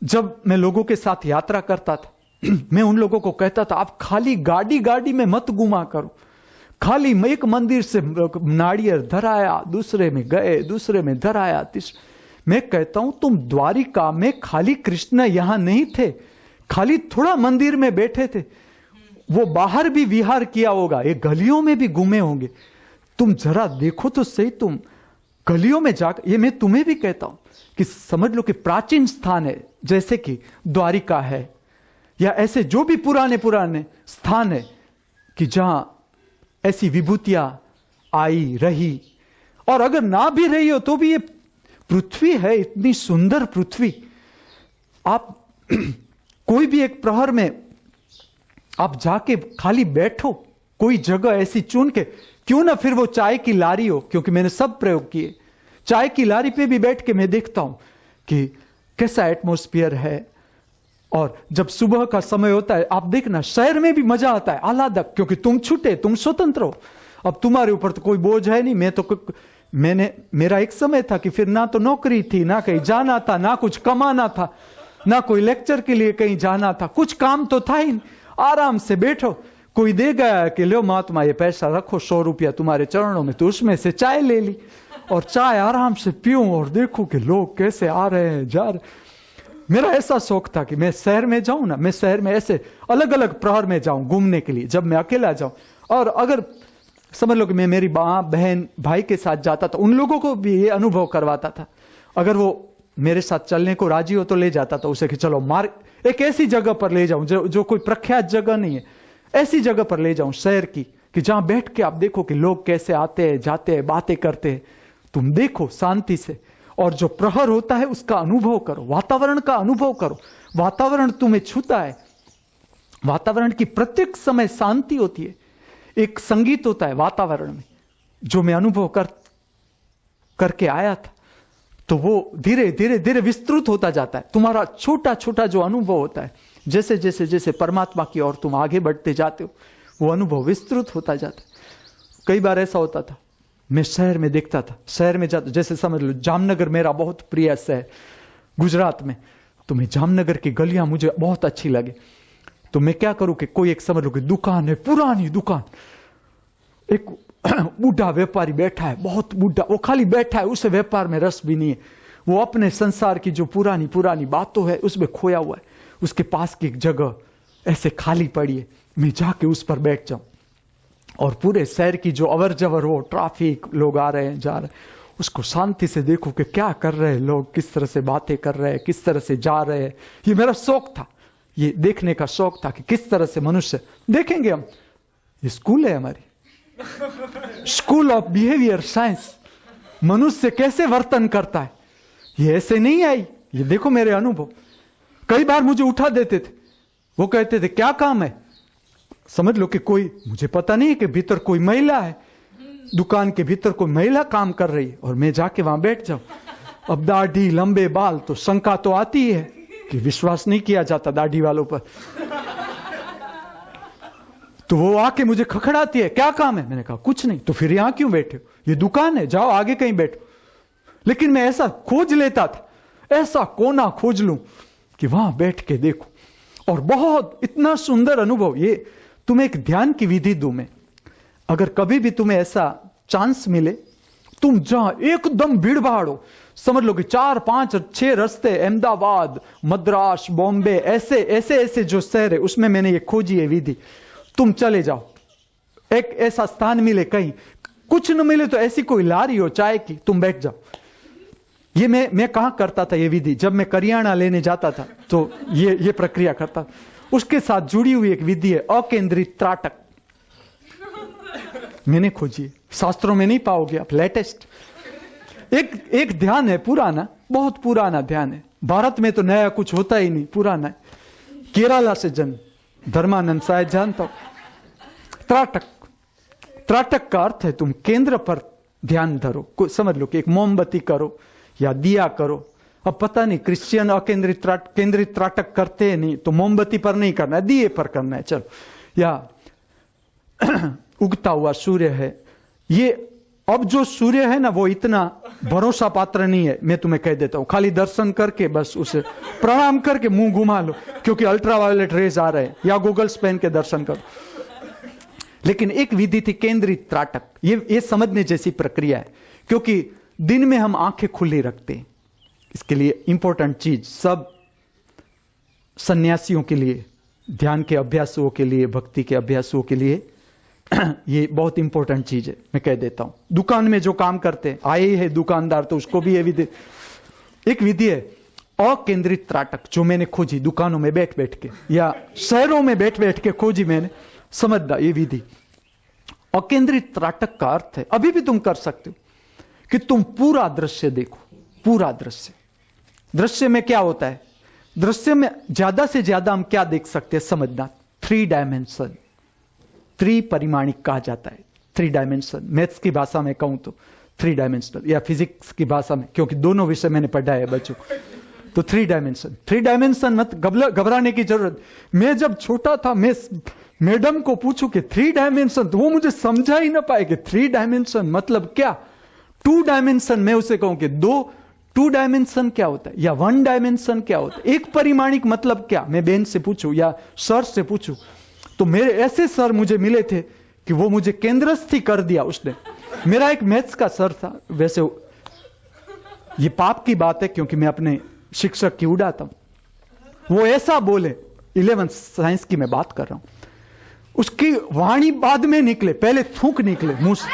जब मैं लोगों के साथ यात्रा करता था, मैं उन लोगों को कहता था, आप खाली गाड़ी में मत घुमा करो, खाली एक मंदिर से नारियल धराया, दूसरे में गए, दूसरे में धराया, मैं कहता हूं तुम द्वारिका में खाली कृष्ण यहां नहीं थे, खाली थोड़ा मंदिर में बैठे थे, वो बाहर भी विहार किया होगा, ये गलियों में भी घूमे होंगे, तुम जरा देखो तो सही, तुम गलियों में जाकर, ये मैं तुम्हें भी कहता हूं कि समझ लो कि प्राचीन स्थान है, जैसे कि द्वारिका है, या ऐसे जो भी पुराने स्थान है कि जहां ऐसी विभूतियां आई रही, और अगर ना भी रही हो तो भी ये पृथ्वी है, इतनी सुंदर पृथ्वी, आप कोई भी एक प्रहर में आप जाके खाली बैठो, कोई जगह ऐसी चुन के, क्यों ना फिर वो चाय की लारी हो, क्योंकि मैंने सब प्रयोग किए, चाय की लारी पे भी बैठ के मैं देखता हूं कि कैसा एटमॉस्फेयर है। और जब सुबह का समय होता है, आप देखना शहर में भी मजा आता है, आह्लादक, क्योंकि तुम छूटे, तुम स्वतंत्र हो, अब तुम्हारे ऊपर तो कोई बोझ है नहीं। मेरा एक समय था कि फिर ना तो नौकरी थी, ना कहीं जाना था, ना कुछ कमाना था, ना कोई लेक्चर के लिए कहीं जाना था, कुछ काम तो था ही, आराम से बैठो, कोई दे गया कि लो महात्मा ये पैसा रखो, 100 रुपया तुम्हारे चरणों में, तो उसमें से चाय ले ली और चाय आराम से पीऊं और देखूं कि लोग कैसे आ रहे हैं, जा रहे। मेरा ऐसा शौक था कि मैं शहर में जाऊं ना, मैं शहर में ऐसे अलग अलग प्रहर में जाऊं घूमने के लिए, जब मैं अकेला जाऊं, और अगर समझ लो कि मैं मेरी मां, बहन, भाई के साथ जाता था, उन लोगों को भी ये अनुभव करवाता था। अगर वो मेरे साथ चलने को राजी हो तो ले जाता था उसे कि चलो मार्ग एक ऐसी जगह पर ले जाऊं जो कोई प्रख्यात जगह नहीं है, ऐसी जगह पर ले जाऊं शहर की कि जहां बैठ के आप देखो कि लोग कैसे आते हैं जाते हैं बातें करते हैं, तुम देखो शांति से, और जो प्रहर होता है उसका अनुभव करो, वातावरण का अनुभव करो। वातावरण तुम्हें छूता है, वातावरण की प्रत्येक समय शांति होती है। एक संगीत होता है वातावरण में जो मैं अनुभव करके आया था, तो वो धीरे धीरे धीरे विस्तृत होता जाता है। तुम्हारा छोटा छोटा जो अनुभव होता है, जैसे जैसे जैसे परमात्मा की ओर तुम आगे बढ़ते जाते हो, वो अनुभव विस्तृत होता जाता है। कई बार ऐसा होता था, मैं शहर में देखता था, शहर में जाता, जैसे समझ लो जामनगर मेरा बहुत प्रिय शहर गुजरात में, तो मैं जामनगर की गलियां मुझे बहुत अच्छी लगे। तो मैं क्या करूं कि कोई एक समझ लो कि दुकान है, पुरानी दुकान, एक बूढ़ा व्यापारी बैठा है, बहुत बूढ़ा, वो खाली बैठा है, उसे व्यापार में रस भी नहीं है, वो अपने संसार की जो पुरानी पुरानी बातों है उसमें खोया हुआ है। उसके पास की एक जगह ऐसे खाली पड़ी है, मैं जाके उस पर बैठ जाऊं और पूरे शहर की जो अवर जवर हो, ट्रैफिक, लोग आ रहे हैं जा रहे हैं, उसको शांति से देखो कि क्या कर रहे हैं लोग, किस तरह से बातें कर रहे हैं, किस तरह से जा रहे हैं। ये मेरा शौक था, ये देखने का शौक था कि किस तरह से मनुष्य देखेंगे हम। ये स्कूल है हमारी, स्कूल ऑफ बिहेवियर साइंस, मनुष्य कैसे वर्तन करता है, ये ऐसे नहीं आई। ये देखो मेरे अनुभव। कई बार मुझे उठा देते थे, वो कहते थे क्या काम है, समझ लो कि कोई, मुझे पता नहीं है कि भीतर कोई महिला है, दुकान के भीतर कोई महिला काम कर रही है, और मैं जाके वहां बैठ जाऊं। अब दाढ़ी, लंबे बाल, तो शंका तो आती है कि विश्वास नहीं किया जाता दाढ़ी वालों पर। तो वो आके मुझे खखड़ाती है, क्या काम है, मैंने कहा कुछ नहीं। तो फिर यहां क्यों बैठे हो, ये दुकान है, जाओ आगे कहीं बैठो। लेकिन मैं ऐसा खोज लेता था, ऐसा कोना खोज लूं कि वहां बैठ के देखो, और बहुत इतना सुंदर अनुभव। ये तुम्हें एक ध्यान की विधि दूं मैं, अगर कभी भी तुम्हें ऐसा चांस मिले, तुम जहां एकदम भीड़ भाड़ हो, समझ लो कि 4, 5, 6 रास्ते, अहमदाबाद, मद्रास, बॉम्बे, ऐसे ऐसे ऐसे जो शहर है उसमें मैंने ये खोजी है विधि। तुम चले जाओ, एक ऐसा स्थान मिले, कहीं कुछ न मिले तो ऐसी कोई लारी हो चाय की, तुम बैठ जाओ। ये मैं कहां करता था ये विधि, जब मैं करियाना लेने जाता था तो ये प्रक्रिया करता। उसके साथ जुड़ी हुई एक विधि है अकेंद्रित त्राटक, मैंने खोजी, शास्त्रों में नहीं पाओगे आप, लेटेस्ट एक ध्यान है, पुराना, बहुत पुराना ध्यान है, भारत में तो नया कुछ होता ही नहीं, पुराना है, केरला से जन्म, धर्मानंद शायद जानता हो। त्राटक का अर्थ है तुम केंद्र पर ध्यान धरो, समझ लो कि एक मोमबत्ती करो या दिया करो। अब पता नहीं क्रिश्चियन अकेंद्रित केंद्रित त्राटक करते हैं नहीं, तो मोमबत्ती पर नहीं करना है, दिए पर करना है, चलो। या उगता हुआ सूर्य है, ये अब जो सूर्य है ना वो इतना भरोसा पात्र नहीं है, मैं तुम्हें कह देता हूं। खाली दर्शन करके बस उसे प्रणाम करके मुंह घुमा लो, क्योंकि अल्ट्रावायलेट रेज आ रहे हैं, या गूगल्स पहन के दर्शन करो। लेकिन एक विधि थी केंद्रित त्राटक, ये समझने जैसी प्रक्रिया है, क्योंकि दिन में हम आंखें खुली रखते हैं। इसके लिए इंपॉर्टेंट चीज, सब सन्यासियों के लिए, ध्यान के अभ्यासुओं के लिए, भक्ति के अभ्यासुओं के लिए ये बहुत इंपॉर्टेंट चीज है, मैं कह देता हूं। दुकान में जो काम करते हैं, आए है दुकानदार, तो उसको भी ये विधि, एक विधि है अकेंद्रित त्राटक, जो मैंने खोजी दुकानों में बैठ बैठ के या शहरों में बैठ बैठ के खोजी मैंने, समझना ये विधि। अकेंद्रित त्राटक का अर्थ है, अभी भी तुम कर सकते हो, कि तुम पूरा दृश्य देखो, पूरा दृश्य। दृश्य में क्या होता है, दृश्य में ज्यादा से ज्यादा हम क्या देख सकते हैं, समझना, 3 डायमेंशन, त्रिपरिमाणिक कहा जाता है, 3 डायमेंशन। मैथ्स की भाषा में कहूं तो 3 डायमेंशनल, या फिजिक्स की भाषा में, क्योंकि दोनों विषय मैंने पढ़ा है बच्चों, तो 3 डायमेंशन। 3 डायमेंशन मत घबराने की जरूरत। मैं जब छोटा था, मैं मैडम को पूछूं कि 3 डायमेंशन, तो वो मुझे समझा ही ना पाए कि 3 डायमेंशन मतलब क्या। 2 डायमेंशन मैं उसे कहूं कि 2 डायमेंशन क्या होता है, या 1 डायमेंशन क्या होता है, एक परिमाणिक मतलब क्या। मैं बहन से पूछूं या सर से पूछूं, तो मेरे ऐसे सर मुझे मिले थे कि वो मुझे केंद्रस्थ ही कर दिया उसने। मेरा एक मैथ्स का सर था, वैसे ये पाप की बात है क्योंकि मैं अपने शिक्षक की उड़ाता हूं। वो ऐसा बोले, 11th साइंस की मैं बात कर रहा हूं, उसकी वाणी बाद में निकले, पहले थूक निकले मुंह से,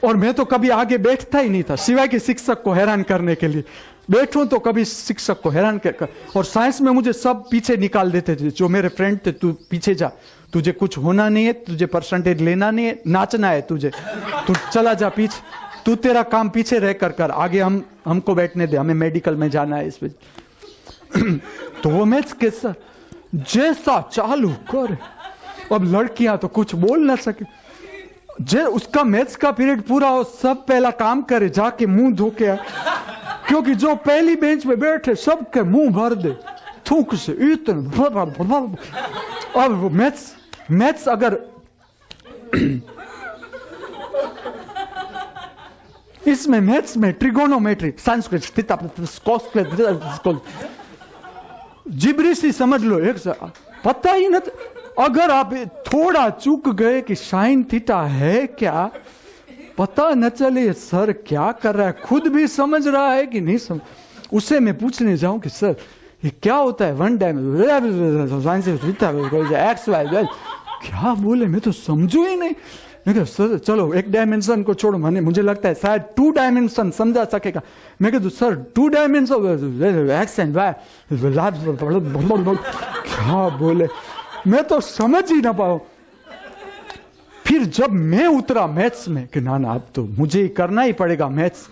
और मैं तो कभी आगे बैठता ही नहीं था, सिवाय कि शिक्षक को हैरान करने के लिए। बैठूं तो कभी शिक्षक को हैरान कर। और साइंस में मुझे सब पीछे निकाल देते थे, जो मेरे फ्रेंड थे, तू पीछे जा, तुझे कुछ होना नहीं है, तुझे परसेंटेज लेना नहीं है, नाचना है तुझे, तू चला जा पीछे, तू तेरा काम पीछे रह कर आगे हमको बैठने दे, हमें मेडिकल में जाना है इसमें। तो वो मैथ्स के सर जैसा चालू कर, अब लड़कियां तो कुछ बोल ना सके, जे उसका मैथ्स का पीरियड पूरा हो, सब पहला काम करे, जाके मुंह धो के आए, क्योंकि जो पहली बेंच पे बैठे सबके मुंह भर दे थूक से इतना। अब मैथ्स अगर इसमें मैथ्स में ट्रिगोनोमेट्री, संस्कृत, जिब्रिश ही समझ लो, एक पता ही नहीं। अगर आप थोड़ा चूक गए कि साइन थीटा है क्या, पता न चले सर क्या कर रहा है, खुद भी समझ रहा है कि नहीं समझ, उसे मैं पूछने जाऊं कि सर ये क्या होता है, वन एक्स वाई, क्या बोले, मैं तो समझू ही नहीं। मैं कहा सर चलो एक डायमेंशन को छोड़ो, मुझे लगता है शायद 2 डायमेंशन समझा सकेगा। मैं कहता sir 2 dimension X and Y, क्या बोले, मैं तो समझ ही ना पाऊं। फिर जब मैं उतरा मैथ्स में कि ना अब तो मुझे ही करना ही पड़ेगा मैथ्स,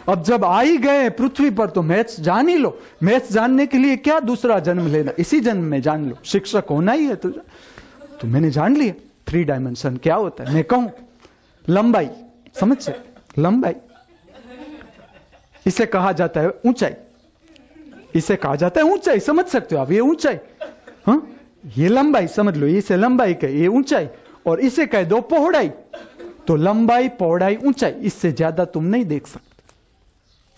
अब जब आ ही गए पृथ्वी पर तो मैथ्स जान ही लो। मैथ्स जानने के लिए क्या दूसरा जन्म लेना, इसी जन्म में जान लो, शिक्षक होना ही है तुझे। तो मैंने जान लिया 3 डायमेंशन क्या होता है। मैं कहूं लंबाई, समझ से लंबाई, इसे कहा जाता है ऊंचाई, इसे कहा जाता है ऊंचाई, समझ सकते हो आप, ये ऊंचाई, हाँ ये लंबाई समझ लो, इसे लंबाई कहे, ये ऊंचाई, और इसे कह दो पौड़ाई। तो लंबाई, पौड़ाई, ऊंचाई, इससे ज्यादा तुम नहीं देख सकते।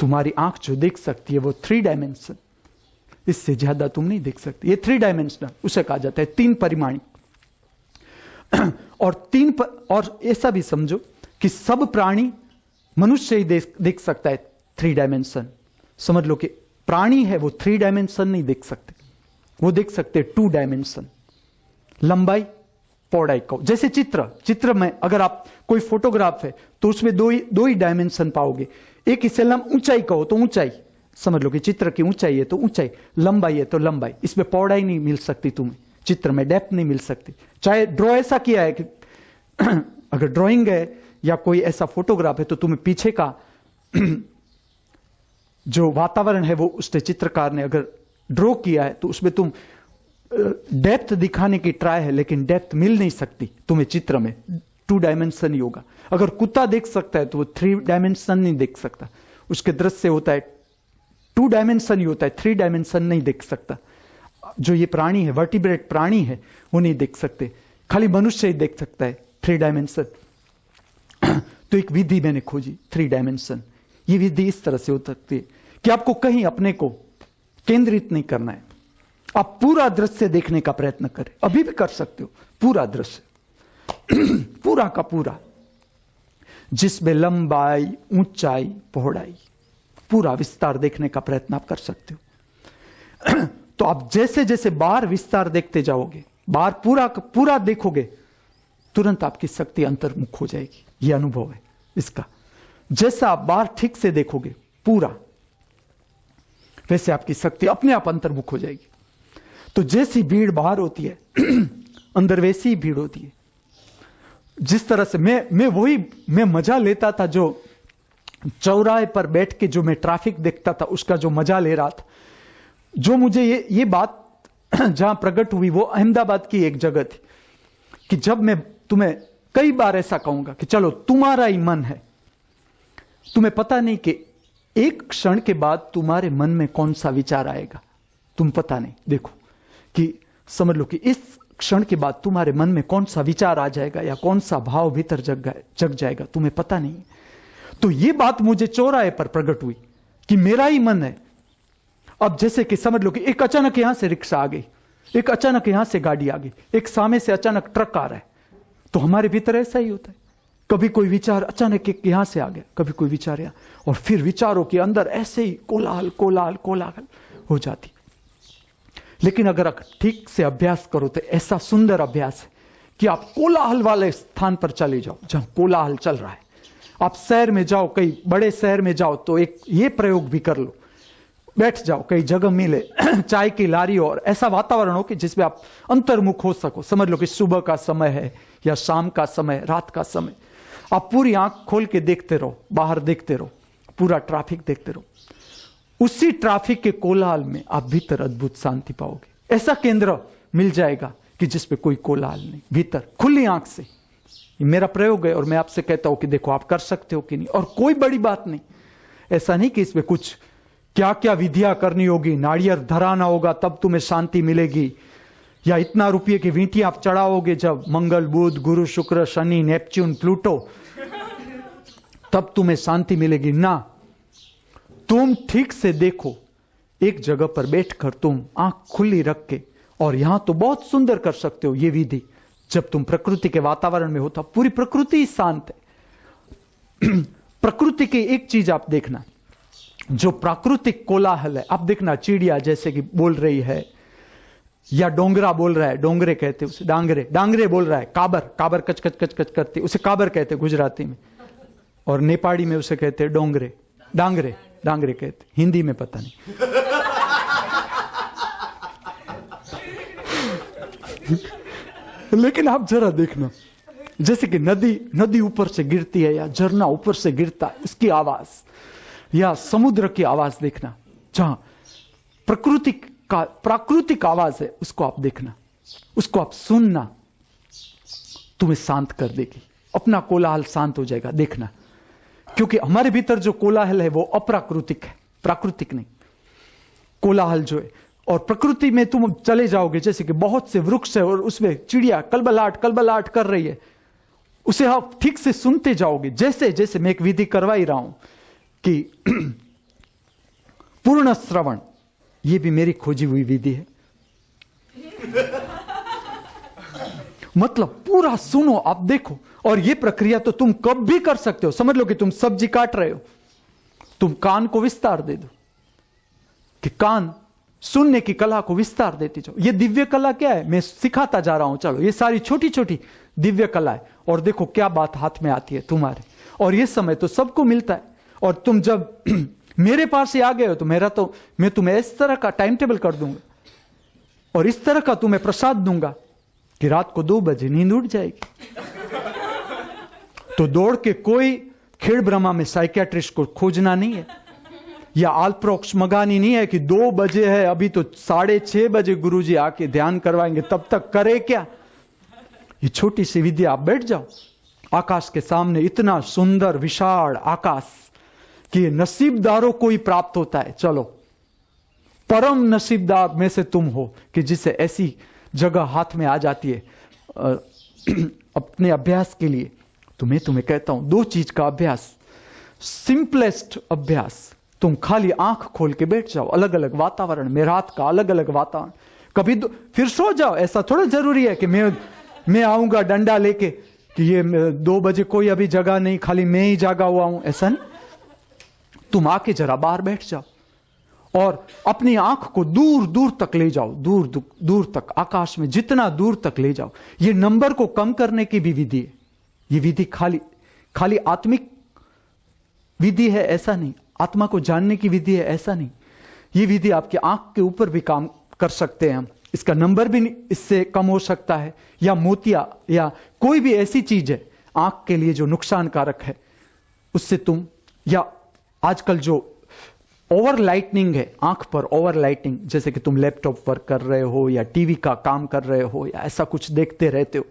तुम्हारी आंख जो देख सकती है वो 3 डायमेंशन, इससे ज्यादा तुम नहीं देख सकते। ये 3 डायमेंशनल, उसे कहा जाता है 3 परिमाणी। और ऐसा भी समझो कि सब प्राणी, मनुष्य ही देख सकता है 3 डायमेंशन। समझ लो कि प्राणी है वो 3 डायमेंशन नहीं देख सकते, वो देख सकते 2 डायमेंशन, लंबाई पौड़ाई को। जैसे चित्र में अगर आप कोई फोटोग्राफ है तो उसमें दो ही डायमेंशन पाओगे। एक इसे ऊंचाई कहो तो ऊंचाई, समझ लो कि चित्र की ऊंचाई है तो ऊंचाई, लंबाई है तो लंबाई, इसमें पौड़ाई नहीं मिल सकती तुम्हें, चित्र में डेप्थ नहीं मिल सकती। चाहे ड्रॉ ऐसा किया है कि अगर ड्राइंग है या कोई ऐसा फोटोग्राफ है तो तुम्हें पीछे का जो वातावरण है वो उसने चित्रकार ने अगर ड्रॉ किया है तो उसमें तुम डेप्थ दिखाने की ट्राई है, लेकिन डेप्थ मिल नहीं सकती तुम्हें चित्र में, 2 डायमेंशन ही होगा। अगर कुत्ता देख सकता है तो वो 3 डायमेंशन नहीं देख सकता, उसके दृश्य होता है 2 डायमेंशन ही होता है, 3 डायमेंशन नहीं देख सकता। जो ये प्राणी है, वर्टिब्रेट प्राणी है, वो नहीं देख सकते, खाली मनुष्य ही देख सकता है 3 डायमेंशन। तो एक विधि मैंने खोजी 3 डायमेंशन। ये विधि इस तरह से हो सकती है कि आपको कहीं अपने को केंद्रित नहीं करना है, आप पूरा दृश्य देखने का प्रयत्न करें, अभी भी कर सकते हो, पूरा दृश्य पूरा का पूरा, जिसमें लंबाई, ऊंचाई, पौड़ाई, पूरा विस्तार देखने का प्रयत्न आप कर सकते हो। तो आप जैसे जैसे बाहर विस्तार देखते जाओगे, बाहर पूरा देखोगे, तुरंत आपकी शक्ति अंतर्मुख हो जाएगी। यह अनुभव है इसका। जैसा आप बाहर ठीक से देखोगे पूरा, वैसे आपकी शक्ति अपने आप अंतर्मुख हो जाएगी। तो जैसी भीड़ बाहर होती है अंदर वैसी ही भीड़ होती है। जिस तरह से मैं मजा लेता था, जो चौराहे पर बैठ के जो मैं ट्रैफिक देखता था उसका जो मजा ले रहा था, जो मुझे ये बात जहां प्रकट हुई वो अहमदाबाद की एक जगह थी कि जब मैं तुम्हें कई बार ऐसा कहूंगा कि चलो तुम्हारा ही मन है, तुम्हें पता नहीं कि एक क्षण के बाद तुम्हारे मन में कौन सा विचार आएगा, तुम पता नहीं। देखो कि समझ लो कि इस क्षण के बाद तुम्हारे मन में कौन सा विचार आ जाएगा या कौन सा भाव भीतर जग जाएगा, तुम्हें पता नहीं। तो ये बात मुझे चौराहे पर प्रकट हुई कि मेरा ही मन है। अब जैसे कि समझ लो कि एक अचानक यहां से रिक्शा आ गई, एक अचानक यहां से गाड़ी आ गई, एक सामने से अचानक ट्रक आ रहा है, तो हमारे भीतर ऐसा ही होता है। कभी कोई विचार अचानक एक यहां से आ गया, कभी कोई विचार यहां, और फिर विचारों के अंदर ऐसे ही कोलाहल हो जाती। लेकिन अगर ठीक से अभ्यास करो तो ऐसा सुंदर अभ्यास है कि आप कोलाहल वाले स्थान पर चले जाओ जहां कोलाहल चल रहा है, आप शहर में जाओ, कई बड़े शहर में जाओ तो एक ये प्रयोग भी कर लो, बैठ जाओ, कई जगह मिले चाय की लारी और ऐसा वातावरण हो कि जिसमें आप अंतर्मुख हो सको। समझ लो कि सुबह का समय है या शाम का समय, रात का समय, आप पूरी आंख खोल के देखते रहो, बाहर देखते रहो, पूरा ट्रैफिक देखते रहो। उसी ट्रैफिक के कोलाहल में आप भीतर अद्भुत शांति पाओगे। ऐसा केंद्र मिल जाएगा कि जिसपे कोई कोलाहल नहीं, भीतर खुली आंख से। ये मेरा प्रयोग है और मैं आपसे कहता हूं कि देखो आप कर सकते हो कि नहीं। और कोई बड़ी बात नहीं, ऐसा नहीं कि इसमें कुछ क्या क्या विधियां करनी होगी, नारियल धराना होगा तब तुम्हें शांति मिलेगी, या इतना रुपये की वींटी आप चढ़ाओगे जब मंगल बुध गुरु शुक्र शनि नेपच्यून प्लूटो तब तुम्हें शांति मिलेगी ना। तुम ठीक से देखो, एक जगह पर बैठकर तुम आंख खुली रख के, और यहां तो बहुत सुंदर कर सकते हो ये विधि। जब तुम प्रकृति के वातावरण में हो तब पूरी प्रकृति ही शांत है। प्रकृति की एक चीज आप देखना, जो प्राकृतिक कोलाहल है, आप देखना चिड़िया जैसे कि बोल रही है, या डोंगरा बोल रहा है, डोंगरे कहते उसे, डांगरे डांगरे बोल रहा है, काबर काबर कच कच कच कच करती, उसे काबर कहते गुजराती में, और नेपाली में उसे कहते डोंगरे, डांगरे डांगरे कहते, हिंदी में पता नहीं। लेकिन आप जरा देखना, जैसे कि नदी ऊपर से गिरती है या झरना ऊपर से गिरता है, उसकी आवाज, या समुद्र की आवाज देखना, जहां प्राकृतिक आवाज है, उसको आप देखना, उसको आप सुनना, तुम्हें शांत कर देगी। अपना कोलाहल शांत हो जाएगा, देखना। क्योंकि हमारे भीतर जो कोलाहल है वो अप्राकृतिक है, प्राकृतिक नहीं। कोलाहल जो है, और प्रकृति में तुम चले जाओगे, जैसे कि बहुत से वृक्ष है और उसमें चिड़िया कलबलाहट कर रही है, उसे आप ठीक से सुनते जाओगे। जैसे जैसे मैं एक विधि करवा ही रहा हूं कि पूर्ण श्रवण, यह भी मेरी खोजी हुई विधि है। मतलब पूरा सुनो, आप देखो। और यह प्रक्रिया तो तुम कब भी कर सकते हो। समझ लो कि तुम सब्जी काट रहे हो, तुम कान को विस्तार दे दो, कि कान सुनने की कला को विस्तार देती जाओ। ये दिव्य कला क्या है, मैं सिखाता जा रहा हूं। चलो, ये सारी छोटी छोटी दिव्य कला है, और देखो क्या बात हाथ में आती है तुम्हारे। और ये समय तो सबको मिलता है। और तुम जब मेरे पास से आ गए हो तो मैं तुम्हें इस तरह का टाइम टेबल कर दूंगा, और इस तरह का तुम्हें प्रसाद दूंगा कि रात को 2 बजे नींद उड़ जाएगी। तो दौड़ के कोई खेड़ ब्रह्मा में साइकियाट्रिस्ट को खोजना नहीं है, या आल्प्रोक्स मंगानी नहीं है कि 2 बजे है, अभी तो 6:30 बजे गुरुजी आके ध्यान करवाएंगे, तब तक करे क्या। ये छोटी सी विद्या, आप बैठ जाओ आकाश के सामने। इतना सुंदर विशाल आकाश कि नसीबदारों को ही प्राप्त होता है। चलो, परम नसीबदार में से तुम हो कि जिसे ऐसी जगह हाथ में आ जाती है अपने अभ्यास के लिए। तो मैं तुम्हें कहता हूं 2 चीज का अभ्यास, सिंपलेस्ट अभ्यास, तुम खाली आंख खोल के बैठ जाओ अलग अलग वातावरण में, रात का अलग अलग वातावरण। कभी फिर सो जाओ, ऐसा थोड़ा जरूरी है कि मैं आऊंगा डंडा लेके कि ये 2 बजे कोई अभी जगह नहीं, खाली मैं ही जागा हुआ हूं, ऐसा नहीं। तुम आके जरा बाहर बैठ जाओ और अपनी आंख को दूर दूर तक ले जाओ, दूर दूर तक, आकाश में जितना दूर तक ले जाओ। ये नंबर को कम करने की भी विधि है। ये विधि खाली आत्मिक विधि है ऐसा नहीं, आत्मा को जानने की विधि है ऐसा नहीं। ये विधि आपकी आंख के ऊपर भी काम कर सकते हैं हम। इसका नंबर भी इससे कम हो सकता है, या मोतिया या कोई भी ऐसी चीज है आंख के लिए जो नुकसानकारक है, उससे तुम, या आजकल जो ओवर लाइटनिंग है आंख पर, ओवर लाइटिंग, जैसे कि तुम लैपटॉप वर्क कर रहे हो या टीवी का काम कर रहे हो या ऐसा कुछ देखते रहते हो,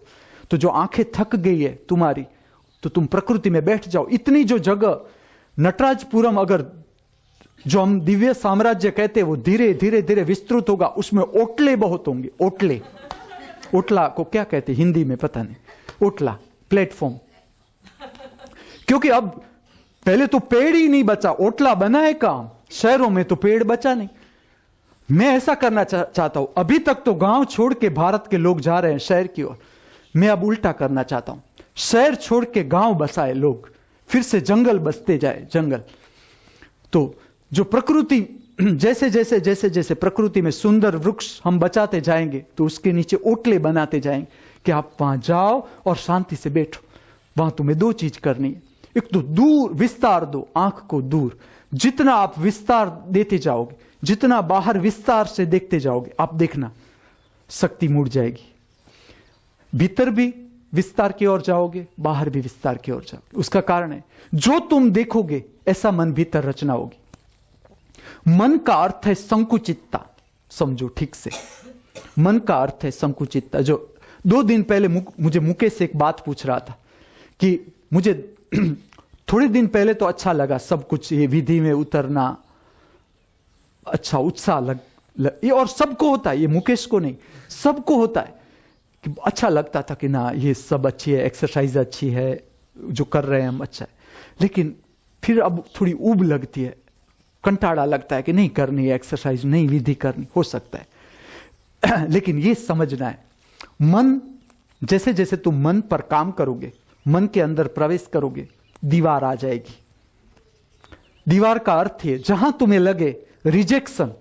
तो जो आंखें थक गई है तुम्हारी, तो तुम प्रकृति में बैठ जाओ। इतनी जो जगह नटराजपुरम, अगर जो हम दिव्य साम्राज्य कहते हैं, वो धीरे धीरे धीरे विस्तृत होगा। उसमें ओटले बहुत होंगे। ओटला को क्या कहते हैं हिंदी में पता नहीं, ओटला प्लेटफॉर्म। क्योंकि अब पहले तो पेड़ ही नहीं बचा, ओटला बना है काम। शहरों में तो पेड़ बचा नहीं। मैं ऐसा करना चाहता हूं। अभी तक तो गांव छोड़ के भारत के लोग जा रहे हैं शहर की ओर, मैं अब उल्टा करना चाहता हूं। शहर छोड़ के गांव बसाए लोग, फिर से जंगल बसते जाए, जंगल। तो जो प्रकृति, जैसे जैसे जैसे जैसे प्रकृति में सुंदर वृक्ष हम बचाते जाएंगे, तो उसके नीचे ओटले बनाते जाएंगे कि आप वहां जाओ और शांति से बैठो। वहां तुम्हें 2 चीज करनी है। एक तो दूर विस्तार दो, आंख को दूर। जितना आप विस्तार देते जाओगे, जितना बाहर विस्तार से देखते जाओगे, आप देखना शक्ति मुड़ जाएगी। भीतर भी विस्तार की ओर जाओगे, बाहर भी विस्तार की ओर जाओगे। उसका कारण है जो तुम देखोगे ऐसा मन भीतर रचना होगी। मन का अर्थ है संकुचितता। समझो ठीक से, मन का अर्थ है संकुचितता। जो 2 दिन पहले मुझे मुकेश एक बात पूछ रहा था कि मुझे थोड़े दिन पहले तो अच्छा लगा सब कुछ, ये विधि में उतरना अच्छा उत्साह ये और सबको होता है, ये मुकेश को नहीं, सबको होता है कि अच्छा लगता था कि ना ये सब अच्छी है, एक्सरसाइज अच्छी है, जो कर रहे हैं हम अच्छा है। लेकिन फिर अब थोड़ी ऊब लगती है, कंटाड़ा लगता है कि नहीं करनी है एक्सरसाइज, नहीं विधि करनी, हो सकता है। लेकिन ये समझना है, मन जैसे जैसे तुम मन पर काम करोगे, मन के अंदर प्रवेश करोगे, दीवार आ जाएगी। दीवार का अर्थ है जहां तुम्हें लगे रिजेक्शन,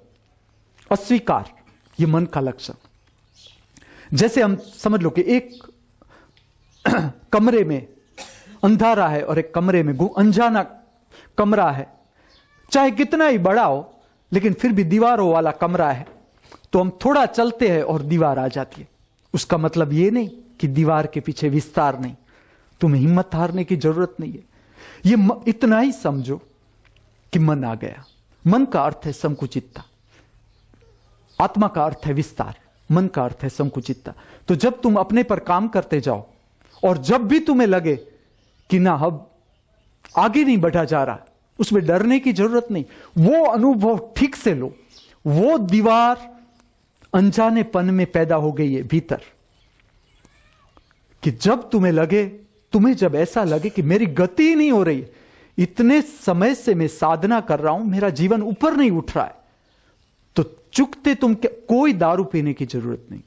अस्वीकार, ये मन का लक्षण। जैसे हम समझ लो कि एक कमरे में अंधारा है और एक कमरे में अनजाना कमरा है, चाहे कितना ही बड़ा हो लेकिन फिर भी दीवारों वाला कमरा है, तो हम थोड़ा चलते हैं और दीवार आ जाती है। उसका मतलब ये नहीं कि दीवार के पीछे विस्तार नहीं, तुम्हें हिम्मत हारने की जरूरत नहीं है। ये इतना ही समझो कि मन आ गया। मन का अर्थ है संकुचितता, आत्मा का अर्थ है विस्तार, मन का अर्थ है संकुचितता। तो जब तुम अपने पर काम करते जाओ और जब भी तुम्हें लगे कि ना अब आगे नहीं बढ़ा जा रहा, उसमें डरने की जरूरत नहीं, वो अनुभव ठीक से लो। वो दीवार अनजानेपन में पैदा हो गई है भीतर, कि जब तुम्हें जब ऐसा लगे कि मेरी गति ही नहीं हो रही है, इतने समय से मैं साधना कर रहा हूं, मेरा जीवन ऊपर नहीं उठ रहा है, तो चुकते तुम कोई दारू पीने की जरूरत नहीं,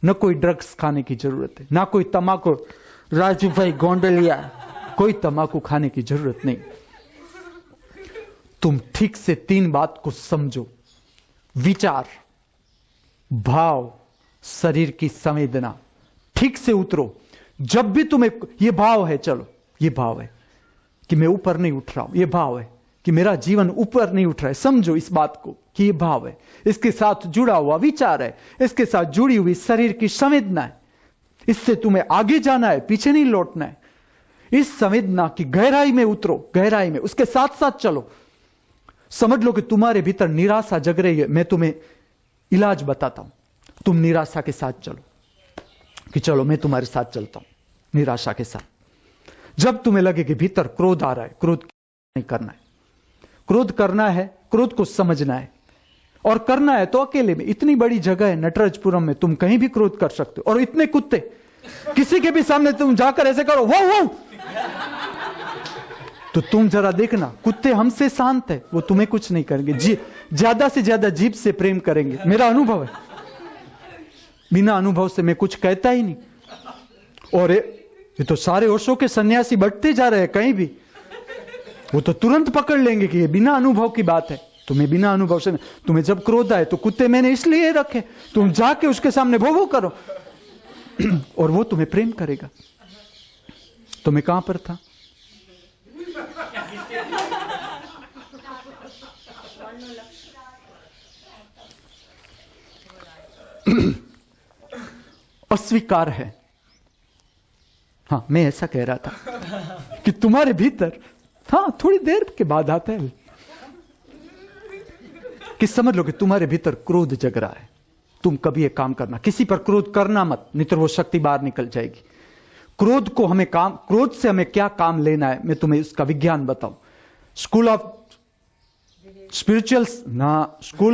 न कोई ड्रग्स खाने की जरूरत है, ना कोई तंबाकू, राजू भाई गोंडलिया, कोई तंबाकू खाने की जरूरत नहीं। तुम ठीक से 3 बात को समझो, विचार, भाव, शरीर की संवेदना, ठीक से उतरो। जब भी तुम्हें ये भाव है, चलो ये भाव है कि मैं ऊपर नहीं उठ रहा हूं, ये भाव है कि मेरा जीवन ऊपर नहीं उठ रहा है, समझो इस बात को कि ये भाव है, इसके साथ जुड़ा हुआ विचार है, इसके साथ जुड़ी हुई शरीर की संवेदना है, इससे तुम्हें आगे जाना है, पीछे नहीं लौटना है। इस संवेदना की गहराई में उतरो, गहराई में उसके साथ साथ चलो। समझ लो कि तुम्हारे भीतर निराशा जग रही है, मैं तुम्हें इलाज बताता हूं, तुम निराशा के साथ चलो, कि चलो मैं तुम्हारे साथ चलता हूं निराशा के साथ। जब तुम्हें लगे कि भीतर क्रोध आ रहा है, क्रोध नहीं करना है, क्रोध करना है, क्रोध को समझना है और करना है तो अकेले में। इतनी बड़ी जगह है नटराजपुरम में, तुम कहीं भी क्रोध कर सकते हो। और इतने कुत्ते, किसी के भी सामने तुम जाकर ऐसे करो वो तो तुम जरा देखना, कुत्ते हमसे शांत है, वो तुम्हें कुछ नहीं करेंगे, ज्यादा से ज्यादा जीभ से प्रेम करेंगे। मेरा अनुभव है, बिना अनुभव से मैं कुछ कहता ही नहीं। और ये तो सारे ओशो के सन्यासी बढ़ते जा रहे हैं, कहीं भी वो तो तुरंत पकड़ लेंगे कि ये बिना अनुभव की बात है। तुम्हें बिना अनुभव से, तुम्हें जब क्रोध आए तो कुत्ते मैंने इसलिए रखे, तुम जाके उसके सामने वो करो और वो तुम्हें प्रेम करेगा। तो मैं कहां पर था? अस्वीकार है। हाँ, मैं ऐसा कह रहा था कि तुम्हारे भीतर, हाँ थोड़ी देर के बाद आता है कि समझ लो कि तुम्हारे भीतर क्रोध जग रहा है। तुम कभी एक काम करना, किसी पर क्रोध करना मत, नहीं तो वो शक्ति बाहर निकल जाएगी। क्रोध से हमें क्या काम लेना है, मैं तुम्हें इसका विज्ञान बताऊं। School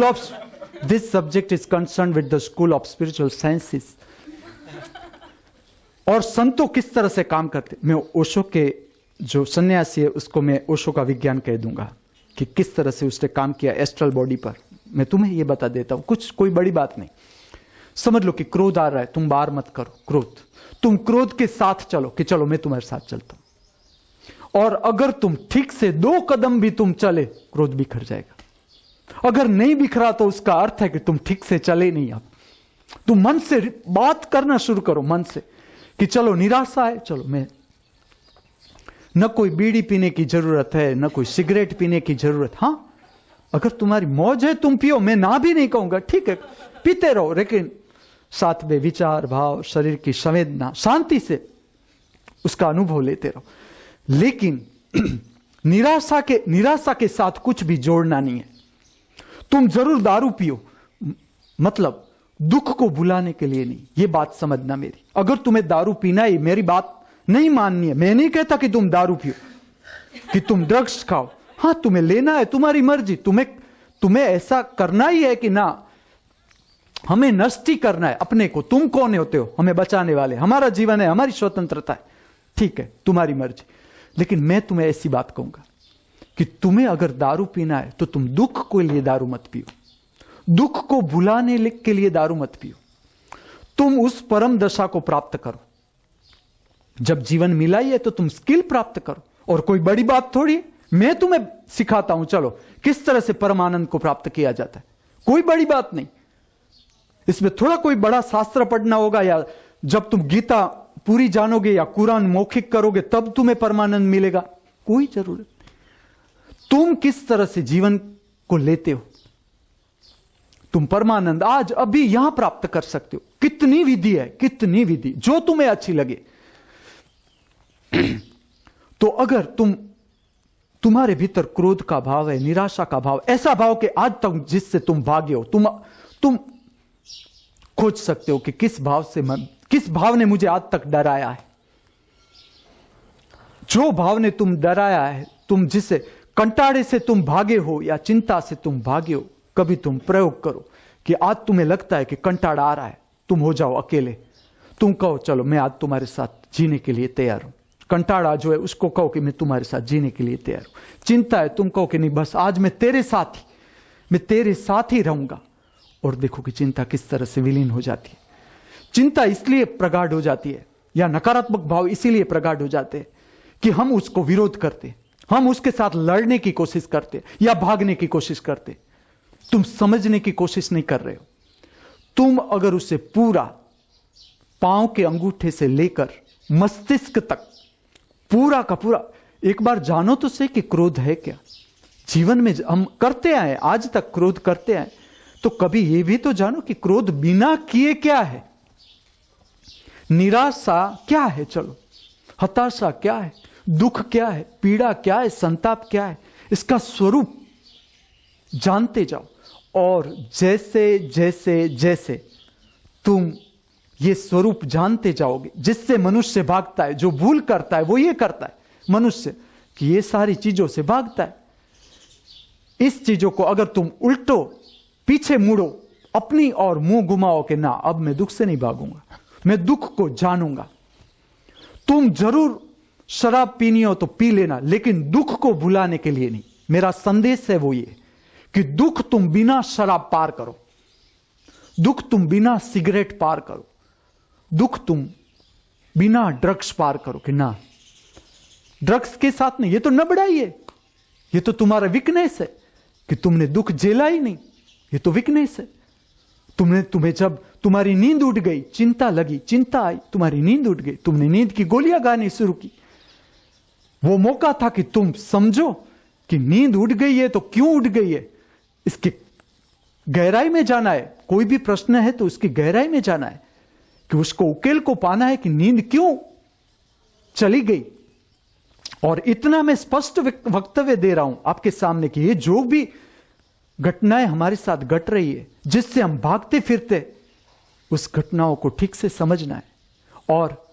of this subject is concern with the school of spiritual sciences. और संतों किस तरह से काम करते, मैं ओशो के जो सन्यासी है उसको मैं ओशो का विज्ञान कह दूंगा कि किस तरह से उसने काम किया एस्ट्रल बॉडी पर। मैं तुम्हें यह बता देता हूं, कोई बड़ी बात नहीं। समझ लो कि क्रोध आ रहा है, तुम बाहर मत करो क्रोध, तुम क्रोध के साथ चलो कि चलो मैं तुम्हारे साथ चलता हूं। और अगर तुम ठीक से 2 कदम भी तुम चले, क्रोध बिखर जाएगा। अगर नहीं बिखरा तो उसका अर्थ है कि तुम ठीक से चले नहीं। अब तुम मन से बात करना शुरू करो, मन से कि चलो निराशा है, चलो मैं न कोई बीड़ी पीने की जरूरत है, न कोई सिगरेट पीने की जरूरत। हां, अगर तुम्हारी मौज है तुम पियो, मैं ना भी नहीं कहूंगा, ठीक है पीते रहो, लेकिन साथ में विचार, भाव, शरीर की संवेदना, शांति से उसका अनुभव लेते रहो। लेकिन निराशा के साथ कुछ भी जोड़ना नहीं है। तुम जरूर दारू पियो, मतलब दुख को भुलाने के लिए नहीं, ये बात समझना मेरी। अगर तुम्हें दारू पीना है, मेरी बात नहीं माननी है, मैं नहीं कहता कि तुम दारू पियो, कि तुम ड्रग्स खाओ। हां, तुम्हें लेना है, तुम्हारी मर्जी, तुम्हें ऐसा करना ही है कि ना, हमें नष्ट ही करना है अपने को। तुम कौन होते हो हमें बचाने वाले? हमारा जीवन है, हमारी स्वतंत्रता है, ठीक है तुम्हारी मर्जी। लेकिन मैं तुम्हें ऐसी बात कहूंगा कि तुम्हें अगर दारू पीना है तो तुम दुख के लिए दारू मत पियो, दुख को भुलाने के लिए दारू मत पियो। तुम उस परम दशा को प्राप्त करो। जब जीवन मिला ही है तो तुम स्किल प्राप्त करो, और कोई बड़ी बात थोड़ी है। मैं तुम्हें सिखाता हूं, चलो किस तरह से परमानंद को प्राप्त किया जाता है, कोई बड़ी बात नहीं। इसमें थोड़ा कोई बड़ा शास्त्र पढ़ना होगा, या जब तुम गीता पूरी जानोगे या कुरान मौखिक करोगे तब तुम्हें परमानंद मिलेगा, कोई जरूरत नहीं। तुम किस तरह से जीवन को लेते हो, तुम परमानंद आज अभी यहां प्राप्त कर सकते हो। कितनी विधि है, कितनी विधि, जो तुम्हें अच्छी लगे। तो अगर तुम्हारे भीतर क्रोध का भाव है, निराशा का भाव, ऐसा भाव कि आज तक जिससे तुम भागे हो, तुम खोज सकते हो कि किस भाव ने मुझे आज तक डराया है। जो भाव ने तुम डराया है, तुम जिसे कंटाड़े से तुम भागे हो या चिंता से तुम भागे हो, कभी तुम प्रयोग करो कि आज तुम्हें लगता है कि कंटाड़ा आ रहा है, तुम हो जाओ अकेले, तुम कहो चलो मैं आज तुम्हारे साथ जीने के लिए तैयार हूं। कंटाड़ा जो है उसको कहो कि मैं तुम्हारे साथ जीने के लिए तैयार हूं। चिंता है, तुम कहो कि नहीं बस आज मैं तेरे साथ ही रहूंगा। और देखो कि चिंता किस तरह से विलीन हो जाती है। चिंता इसलिए प्रगाढ़ हो जाती है, या नकारात्मक भाव इसीलिए प्रगाढ़ हो जाते हैं कि हम उसको विरोध करते, हम उसके साथ लड़ने की कोशिश करते या भागने की कोशिश करते। तुम समझने की कोशिश नहीं कर रहे हो। तुम अगर उसे पूरा पांव के अंगूठे से लेकर मस्तिष्क तक पूरा का पूरा एक बार जानो तो सही कि क्रोध है क्या। जीवन में हम करते आए, आज तक क्रोध करते आए, तो कभी यह भी तो जानो कि क्रोध बिना किए क्या है, निराशा क्या है, चलो हताशा क्या है, दुख क्या है, पीड़ा क्या है, संताप क्या है, इसका स्वरूप जानते जाओ। और जैसे जैसे जैसे तुम ये स्वरूप जानते जाओगे, जिससे मनुष्य भागता है, जो भूल करता है वो ये करता है मनुष्य कि ये सारी चीजों से भागता है। इस चीजों को अगर तुम उल्टो, पीछे मुड़ो, अपनी और मुंह घुमाओ कि ना अब मैं दुख से नहीं भागूंगा, मैं दुख को जानूंगा। तुम जरूर शराब पीनी हो तो पी लेना, लेकिन दुख को भुलाने के लिए नहीं। मेरा संदेश है वो ये कि दुख तुम बिना शराब पार करो, दुख तुम बिना सिगरेट पार करो, दुख तुम बिना ड्रग्स पार करो। कि ना ड्रग्स के साथ नहीं, ये तो नबड़ाई है, ये तो तुम्हारा वीकनेस है कि तुमने दुख झेला ही नहीं, ये तो वीकनेस है। तुम्हें जब तुम्हारी नींद उड़ गई, चिंता लगी, चिंता आई, तुम्हारी नींद उड़ गई, तुमने नींद की गोलियां गानी शुरू की। वो मौका था कि तुम समझो कि नींद उड़ गई है तो क्यों उड़ गई है, इसकी गहराई में जाना है। कोई भी प्रश्न है तो उसकी गहराई में जाना है कि उसको उकेल को पाना है कि नींद क्यों चली गई। और इतना मैं स्पष्ट वक्तव्य दे रहा हूं आपके सामने कि ये जो भी घटनाएं हमारे साथ घट रही है, जिससे हम भागते फिरते, उस घटनाओं को ठीक से समझना है। और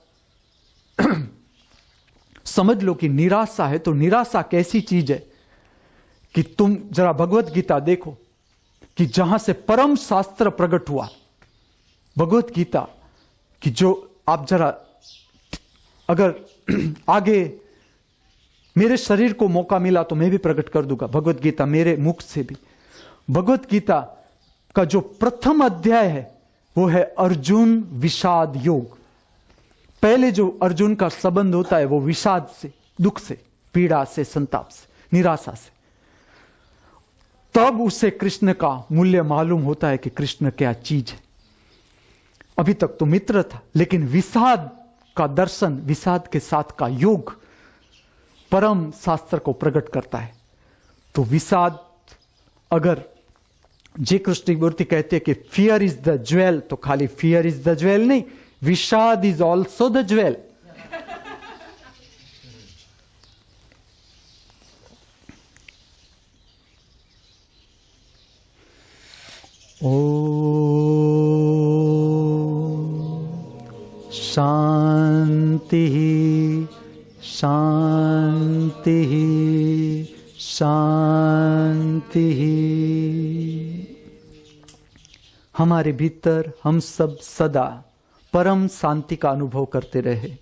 समझ लो कि निराशा है तो निराशा कैसी चीज है कि तुम जरा भगवत गीता देखो कि जहां से परम शास्त्र प्रकट हुआ, भगवत गीता कि जो आप जरा अगर आगे मेरे शरीर को मौका मिला तो मैं भी प्रकट कर दूंगा भगवत गीता मेरे मुख से भी। भगवत गीता का जो प्रथम अध्याय है वो है अर्जुन विषाद योग। पहले जो अर्जुन का संबंध होता है वो विषाद से, दुख से, पीड़ा से, संताप से, निराशा से। तब उसे कृष्ण का मूल्य मालूम होता है कि कृष्ण क्या चीज है। अभी तक तो मित्र था, लेकिन विषाद का दर्शन, विषाद के साथ का योग, परम शास्त्र को प्रकट करता है। तो विषाद, अगर जे कृष्णमूर्ति कहते हैं कि फियर इज द ज्वेल, तो खाली फियर इज द ज्वेल नहीं, विषाद इज ऑल्सो द ज्वेल। शांति शांति शांति। हमारे भीतर हम सब सदा परम शांति का अनुभव करते रहे।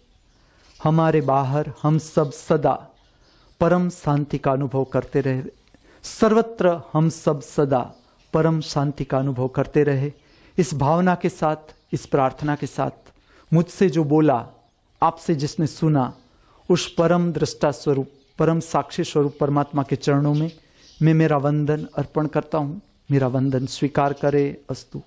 हमारे बाहर हम सब सदा परम शांति का अनुभव करते रहे। सर्वत्र हम सब सदा परम शांति का अनुभव करते रहे। इस भावना के साथ, इस प्रार्थना के साथ, मुझसे जो बोला, आपसे जिसने सुना, उस परम दृष्टा स्वरूप, परम साक्षी स्वरूप परमात्मा के चरणों में मैं मेरा वंदन अर्पण करता हूँ। मेरा वंदन स्वीकार करे। अस्तु।